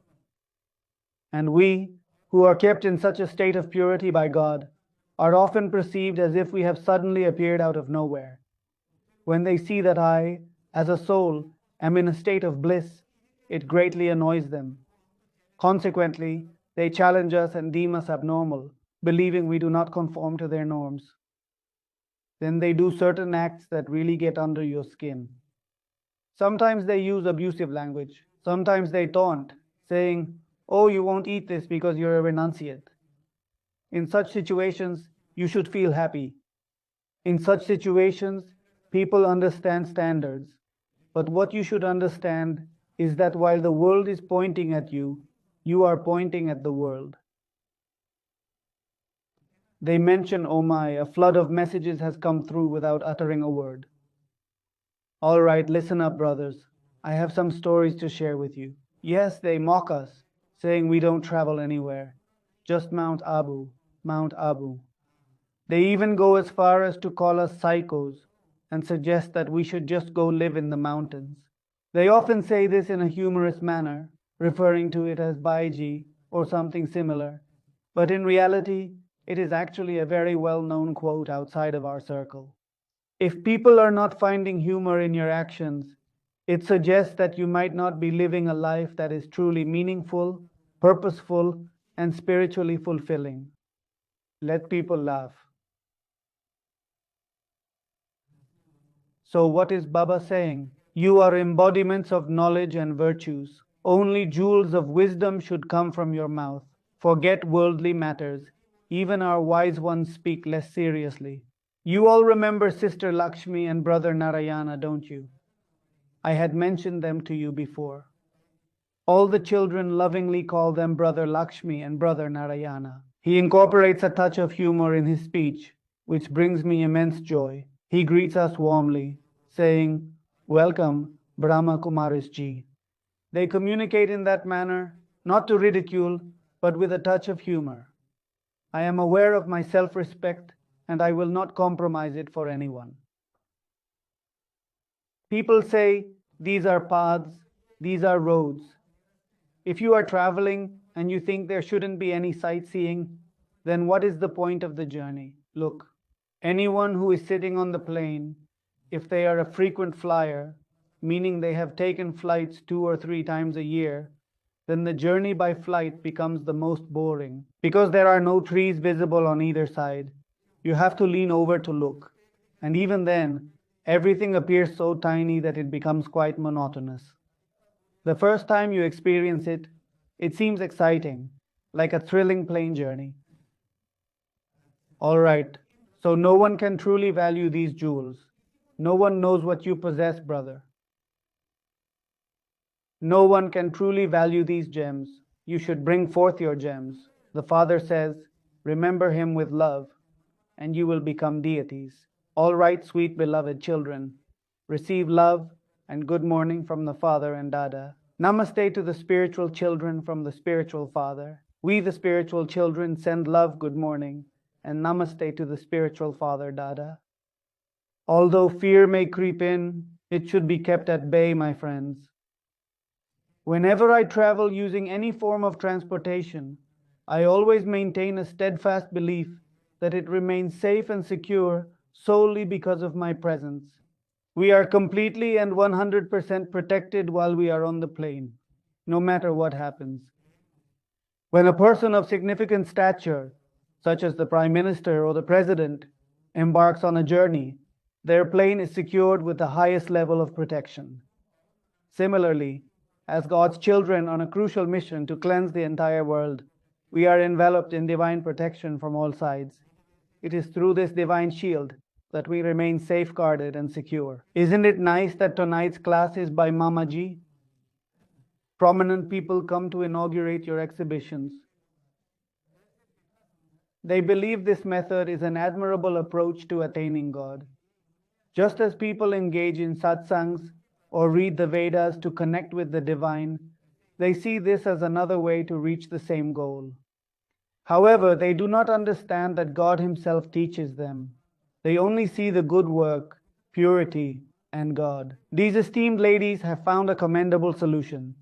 And we, who are kept in such a state of purity by God, are often perceived as if we have suddenly appeared out of nowhere. When they see that I, as a soul, am in a state of bliss, it greatly annoys them. Consequently, they challenge us and deem us abnormal, believing we do not conform to their norms. Then they do certain acts that really get under your skin. Sometimes they use abusive language. Sometimes they taunt, saying, "Oh, you won't eat this because you're a renunciate." In such situations, you should feel happy. In such situations, people understand standards. But what you should understand is that while the world is pointing at you, you are pointing at the world. They mention, "Oh my, a flood of messages has come through without uttering a word." All right, listen up, brothers. I have some stories to share with you. Yes, they mock us, saying we don't travel anywhere. Just Mount Abu, Mount Abu. They even go as far as to call us psychos and suggest that we should just go live in the mountains. They often say this in a humorous manner, referring to it as Baiji or something similar, but in reality, it is actually a very well-known quote outside of our circle. If people are not finding humor in your actions, it suggests that you might not be living a life that is truly meaningful, purposeful, and spiritually fulfilling. Let people laugh. So, what is Baba saying? You are embodiments of knowledge and virtues. Only jewels of wisdom should come from your mouth. Forget worldly matters. Even our wise ones speak less seriously. You all remember Sister Lakshmi and Brother Narayana, don't you? I had mentioned them to you before. All the children lovingly call them Brother Lakshmi and Brother Narayana. He incorporates a touch of humor in his speech, which brings me immense joy. He greets us warmly, saying, "Welcome, Brahma Kumaris ji." They communicate in that manner, not to ridicule, but with a touch of humor. I am aware of my self-respect, and I will not compromise it for anyone. People say, these are paths, these are roads. If you are traveling and you think there shouldn't be any sightseeing, then what is the point of the journey? Look, anyone who is sitting on the plane, if they are a frequent flyer, meaning they have taken flights 2 or 3 times a year, then the journey by flight becomes the most boring because there are no trees visible on either side. You have to lean over to look. And even then, everything appears so tiny that it becomes quite monotonous. The first time you experience it, it seems exciting, like a thrilling plane journey. All right, so no one can truly value these jewels. No one knows what you possess, brother. No one can truly value these gems. You should bring forth your gems. The Father says, remember him with love, and you will become deities. All right, sweet beloved children, receive love and good morning from the Father and Dada. Namaste to the spiritual children from the spiritual Father. We, the spiritual children, send love, good morning, and namaste to the spiritual Father, Dada. Although fear may creep in, it should be kept at bay, my friends. Whenever I travel using any form of transportation, I always maintain a steadfast belief that it remains safe and secure solely because of my presence. We are completely and 100% protected while we are on the plane, no matter what happens. When a person of significant stature, such as the Prime Minister or the President, embarks on a journey, their plane is secured with the highest level of protection. Similarly, as God's children on a crucial mission to cleanse the entire world, we are enveloped in divine protection from all sides. It is through this divine shield that we remain safeguarded and secure. Isn't it nice that tonight's class is by Mama Ji? Prominent people come to inaugurate your exhibitions. They believe this method is an admirable approach to attaining God. Just as people engage in satsangs or read the Vedas to connect with the divine, they see this as another way to reach the same goal. However, they do not understand that God Himself teaches them. They only see the good work, purity, and God. These esteemed ladies have found a commendable solution.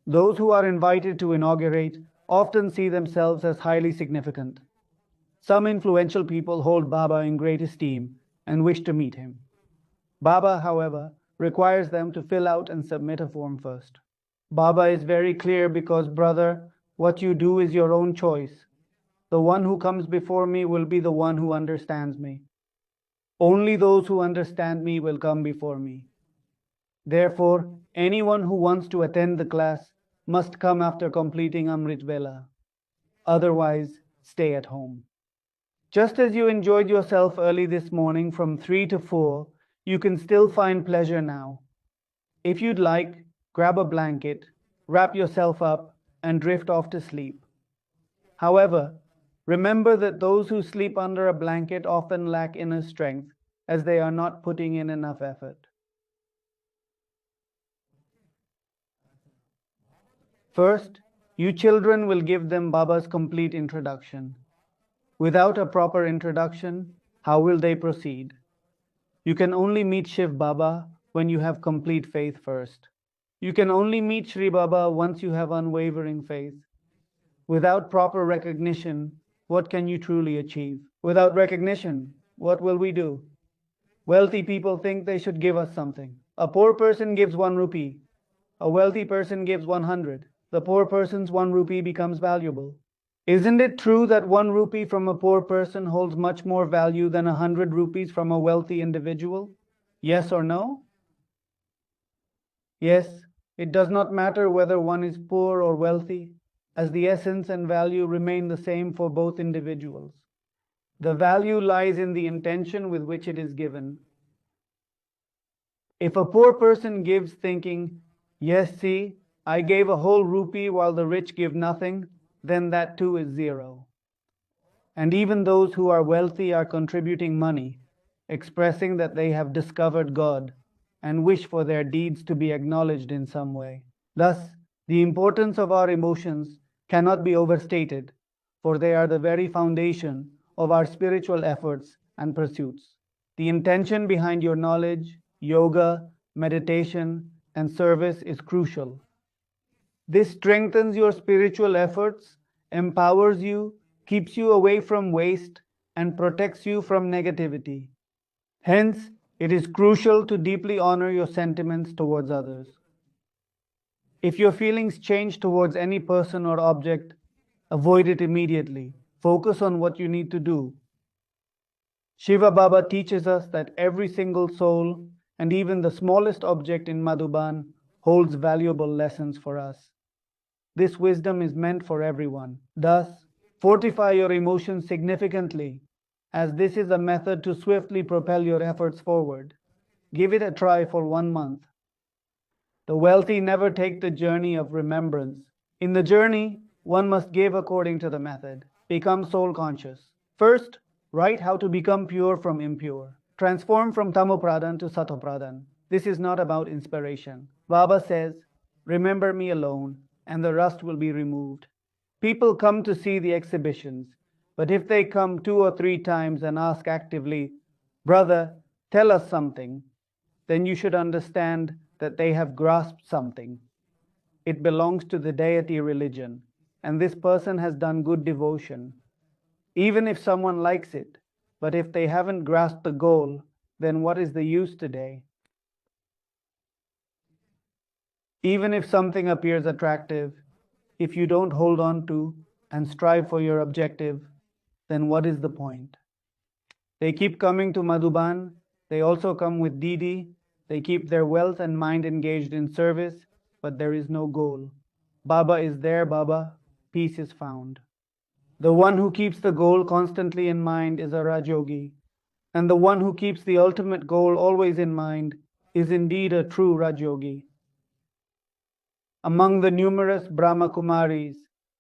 Those who are invited to inaugurate often see themselves as highly significant. Some influential people hold Baba in great esteem and wish to meet him. Baba, however, requires them to fill out and submit a form first. Baba is very clear because, brother, what you do is your own choice. The one who comes before me will be the one who understands me. Only those who understand me will come before me. Therefore, anyone who wants to attend the class must come after completing Amrit Vela. Otherwise, stay at home. Just as you enjoyed yourself early this morning from 3 to 4, you can still find pleasure now. If you'd like, grab a blanket, wrap yourself up, and drift off to sleep. However, remember that those who sleep under a blanket often lack inner strength, as they are not putting in enough effort. First, you children will give them Baba's complete introduction. Without a proper introduction, how will they proceed? You can only meet Shiv Baba when you have complete faith first. You can only meet Sri Baba once you have unwavering faith. Without proper recognition, what can you truly achieve? Without recognition, what will we do? Wealthy people think they should give us something. A poor person gives 1 rupee. A wealthy person gives 100. The poor person's 1 rupee becomes valuable. Isn't it true that 1 rupee from a poor person holds much more value than 100 rupees from a wealthy individual? Yes or no? Yes, it does not matter whether one is poor or wealthy, as the essence and value remain the same for both individuals. The value lies in the intention with which it is given. If a poor person gives thinking, yes, see, I gave a whole rupee while the rich give nothing, then that too is zero. And even those who are wealthy are contributing money, expressing that they have discovered God and wish for their deeds to be acknowledged in some way. Thus, the importance of our emotions cannot be overstated, for they are the very foundation of our spiritual efforts and pursuits. The intention behind your knowledge, yoga, meditation, and service is crucial. This strengthens your spiritual efforts, empowers you, keeps you away from waste, and protects you from negativity. Hence, it is crucial to deeply honor your sentiments towards others. If your feelings change towards any person or object, avoid it immediately. Focus on what you need to do. Shiva Baba teaches us that every single soul and even the smallest object in Madhuban holds valuable lessons for us. This wisdom is meant for everyone. Thus, fortify your emotions significantly, as this is a method to swiftly propel your efforts forward. Give it a try for 1 month. The wealthy never take the journey of remembrance. In the journey, one must give according to the method. Become soul conscious. First, write how to become pure from impure. Transform from tamopradhan to satopradhan. This is not about inspiration. Baba says, remember me alone, and the rust will be removed. People come to see the exhibitions, but if they come 2 or 3 times and ask actively, brother, tell us something, then you should understand that they have grasped something. It belongs to the deity religion, and this person has done good devotion. Even if someone likes it, but if they haven't grasped the goal, then what is the use today? Even if something appears attractive, if you don't hold on to and strive for your objective, then what is the point? They keep coming to Madhuban, they also come with Didi, they keep their wealth and mind engaged in service, but there is no goal. Baba is there, Baba, peace is found. The one who keeps the goal constantly in mind is a Rajogi, and the one who keeps the ultimate goal always in mind is indeed a true Rajogi. Among the numerous Brahma Kumaris,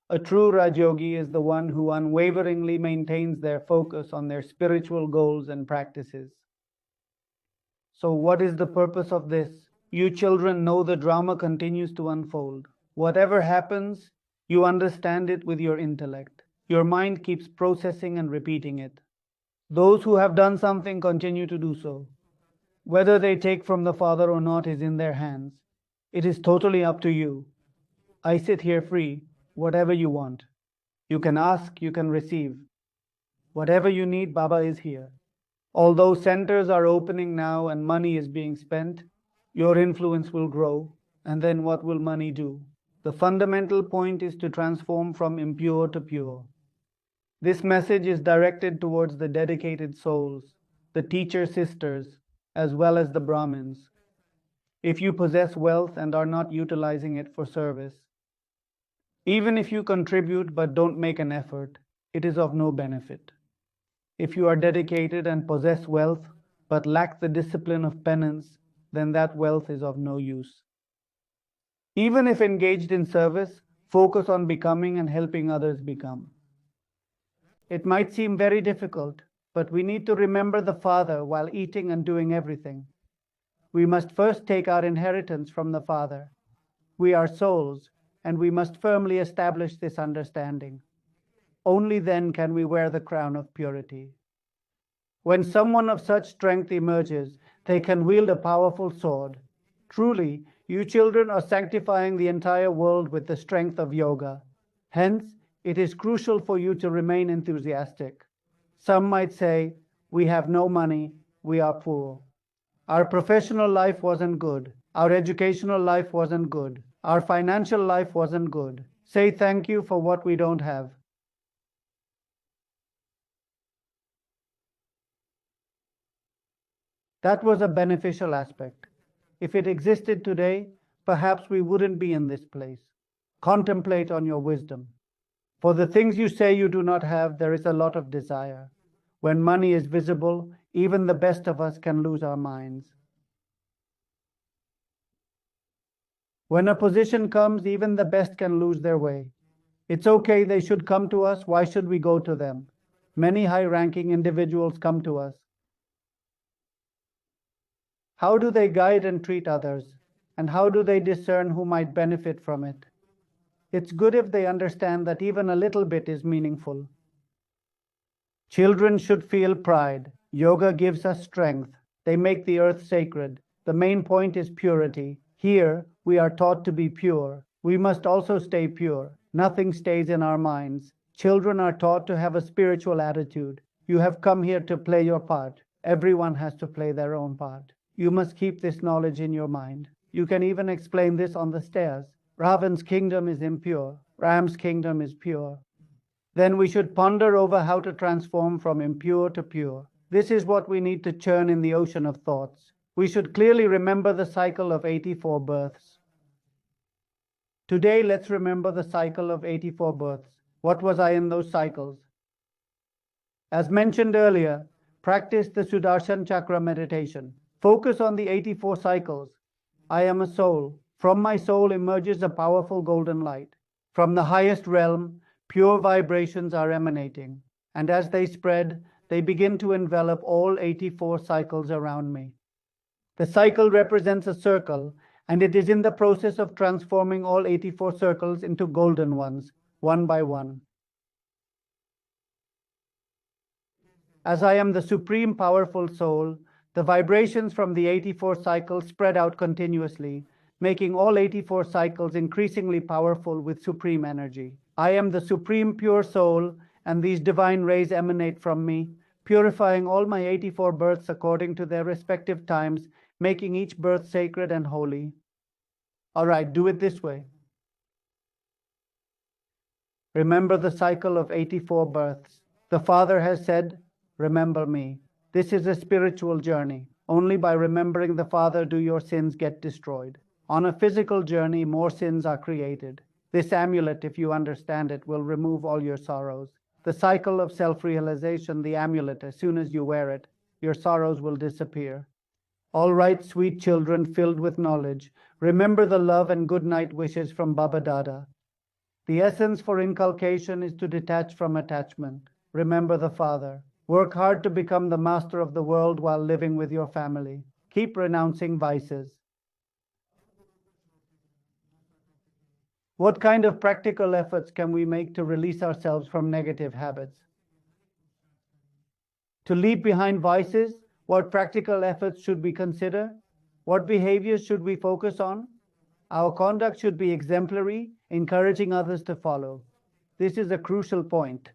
a true Rajogi is the one who unwaveringly maintains their focus on their spiritual goals and practices. So what is the purpose of this? You children know the drama continues to unfold. Whatever happens, you understand it with your intellect. Your mind keeps processing and repeating it. Those who have done something continue to do so. Whether they take from the Father or not is in their hands. It is totally up to you. I sit here free, whatever you want. You can ask, you can receive. Whatever you need, Baba is here. Although centers are opening now and money is being spent, your influence will grow, and then what will money do? The fundamental point is to transform from impure to pure. This message is directed towards the dedicated souls, the teacher sisters, as well as the Brahmins. if you possess wealth and are not utilizing it for service. Even if you contribute but don't make an effort, it is of no benefit. If you are dedicated and possess wealth but lack the discipline of penance, then that wealth is of no use. Even if engaged in service, focus on becoming and helping others become. It might seem very difficult, but we need to remember the Father while eating and doing everything. We must first take our inheritance from the Father. We are souls, and we must firmly establish this understanding. Only then can we wear the crown of purity. When someone of such strength emerges, they can wield a powerful sword. Truly, you children are sanctifying the entire world with the strength of yoga. Hence, it is crucial for you to remain enthusiastic. Some might say, we have no money, we are poor. Our professional life wasn't good. Our educational life wasn't good. Our financial life wasn't good. Say thank you for what we don't have. That was a beneficial aspect. If it existed today, perhaps we wouldn't be in this place. Contemplate on your wisdom. For the things you say you do not have, there is a lot of desire. When money is visible, even the best of us can lose our minds. When a position comes, even the best can lose their way. It's okay, they should come to us. Why should we go to them? Many high-ranking individuals come to us. How do they guide and treat others? And how do they discern who might benefit from it? It's good if they understand that even a little bit is meaningful. Children should feel pride. Yoga gives us strength. They make the earth sacred. The main point is purity. Here, we are taught to be pure. We must also stay pure. Nothing stays in our minds. Children are taught to have a spiritual attitude. You have come here to play your part. Everyone has to play their own part. You must keep this knowledge in your mind. You can even explain this on the stairs. Ravan's kingdom is impure. Ram's kingdom is pure. Then we should ponder over how to transform from impure to pure. This is what we need to churn in the ocean of thoughts. We should clearly remember the cycle of 84 births. Today, let's remember the cycle of 84 births. What was I in those cycles? As mentioned earlier, practice the Sudarshan Chakra meditation. Focus on the 84 cycles. I am a soul. From my soul emerges a powerful golden light. From the highest realm, pure vibrations are emanating. And as they spread, they begin to envelop all 84 cycles around me. The cycle represents a circle, and it is in the process of transforming all 84 circles into golden ones, one by one. As I am the supreme powerful soul, the vibrations from the 84 cycles spread out continuously, making all 84 cycles increasingly powerful with supreme energy. I am the supreme pure soul, and these divine rays emanate from me, purifying all my 84 births according to their respective times, making each birth sacred and holy. All right, do it this way. Remember the cycle of 84 births. The Father has said, remember me. This is a spiritual journey. Only by remembering the Father do your sins get destroyed. On a physical journey, more sins are created. This amulet, if you understand it, will remove all your sorrows. The cycle of self-realization, the amulet, as soon as you wear it, your sorrows will disappear. All right, sweet children filled with knowledge, remember the love and good night wishes from Baba Dada. The essence for inculcation is to detach from attachment. Remember the Father. Work hard to become the master of the world while living with your family. Keep renouncing vices. What kind of practical efforts can we make to release ourselves from negative habits? To leave behind vices, what practical efforts should we consider? What behaviors should we focus on? Our conduct should be exemplary, encouraging others to follow. This is a crucial point.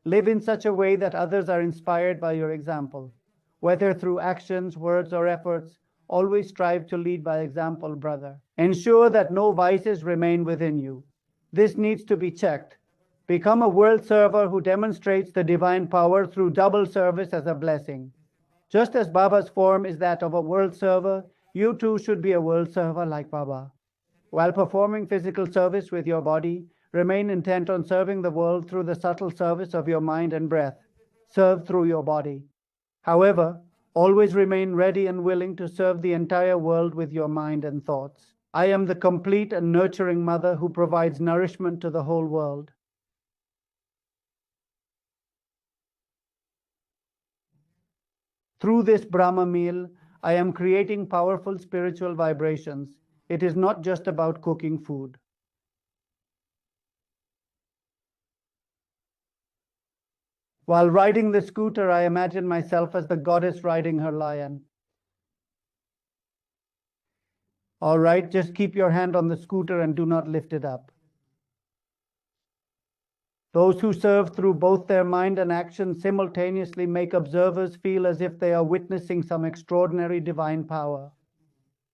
Live in such a way that others are inspired by your example. Whether through actions, words, or efforts, always strive to lead by example, brother. Ensure that no vices remain within you. This needs to be checked. Become a world server who demonstrates the divine power through double service as a blessing. Just as Baba's form is that of a world server, You too should be a world server like Baba. While performing physical service with your body, remain intent on serving the world through the subtle service of your mind and breath. Serve through your body. However, always remain ready and willing to serve the entire world with your mind and thoughts. I am the complete and nurturing mother who provides nourishment to the whole world. Through this Brahma meal, I am creating powerful spiritual vibrations. It is not just about cooking food. While riding the scooter, I imagine myself as the goddess riding her lion. All right, just keep your hand on the scooter and do not lift it up. Those who serve through both their mind and action simultaneously make observers feel as if they are witnessing some extraordinary divine power.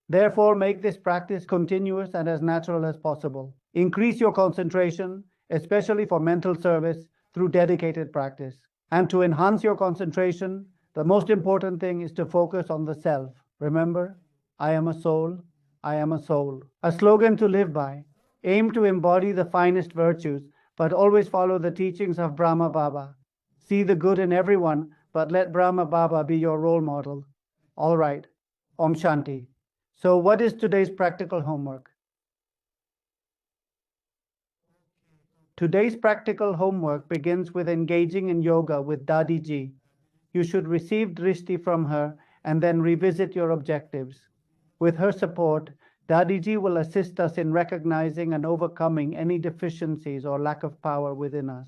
Therefore, make this practice continuous and as natural as possible. Increase your concentration, especially for mental service, through dedicated practice. And to enhance your concentration, the most important thing is to focus on the self. Remember, I am a soul, I am a soul. A slogan to live by. Aim to embody the finest virtues, but always follow the teachings of Brahma Baba. See the good in everyone, but let Brahma Baba be your role model. All right. Om Shanti. So, what is today's practical homework? Today's practical homework begins with engaging in yoga with Dadi Ji. You should receive drishti from her and then revisit your objectives. With her support, Dadi Ji will assist us in recognizing and overcoming any deficiencies or lack of power within us.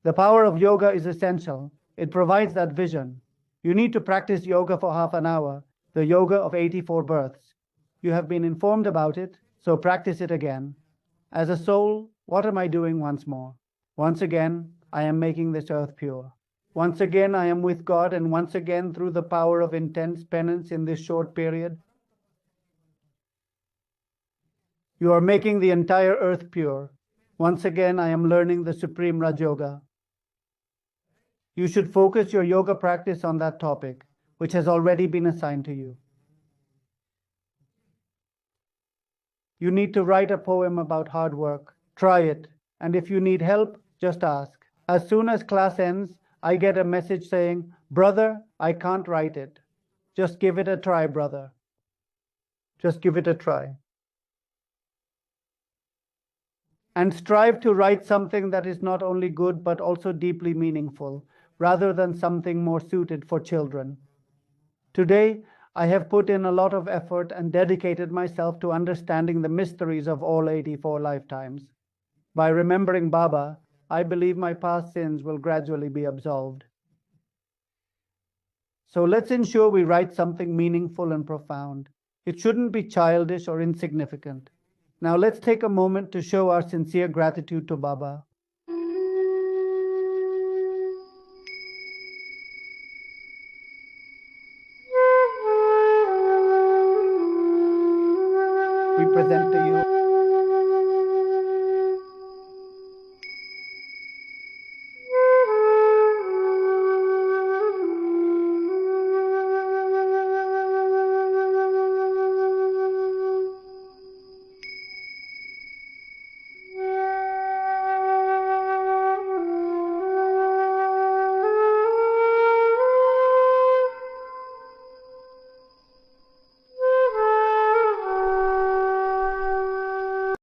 The power of yoga is essential. It provides that vision. You need to practice yoga for half an hour, the yoga of 84 births. You have been informed about it, so practice it again. As a soul, what am I doing once more? Once again, I am making this earth pure. Once again, I am with God, and once again, through the power of intense penance in this short period, you are making the entire earth pure. Once again, I am learning the Supreme Raj Yoga. You should focus your yoga practice on that topic, which has already been assigned to you. You need to write a poem about hard work. Try it. And if you need help, just ask. As soon as class ends, I get a message saying, "Brother, I can't write it." Just give it a try, brother. Just give it a try. And strive to write something that is not only good but also deeply meaningful, rather than something more suited for children. Today, I have put in a lot of effort and dedicated myself to understanding the mysteries of all 84 lifetimes. By remembering Baba, I believe my past sins will gradually be absolved. So let's ensure we write something meaningful and profound. It shouldn't be childish or insignificant. Now let's take a moment to show our sincere gratitude to Baba. We present to you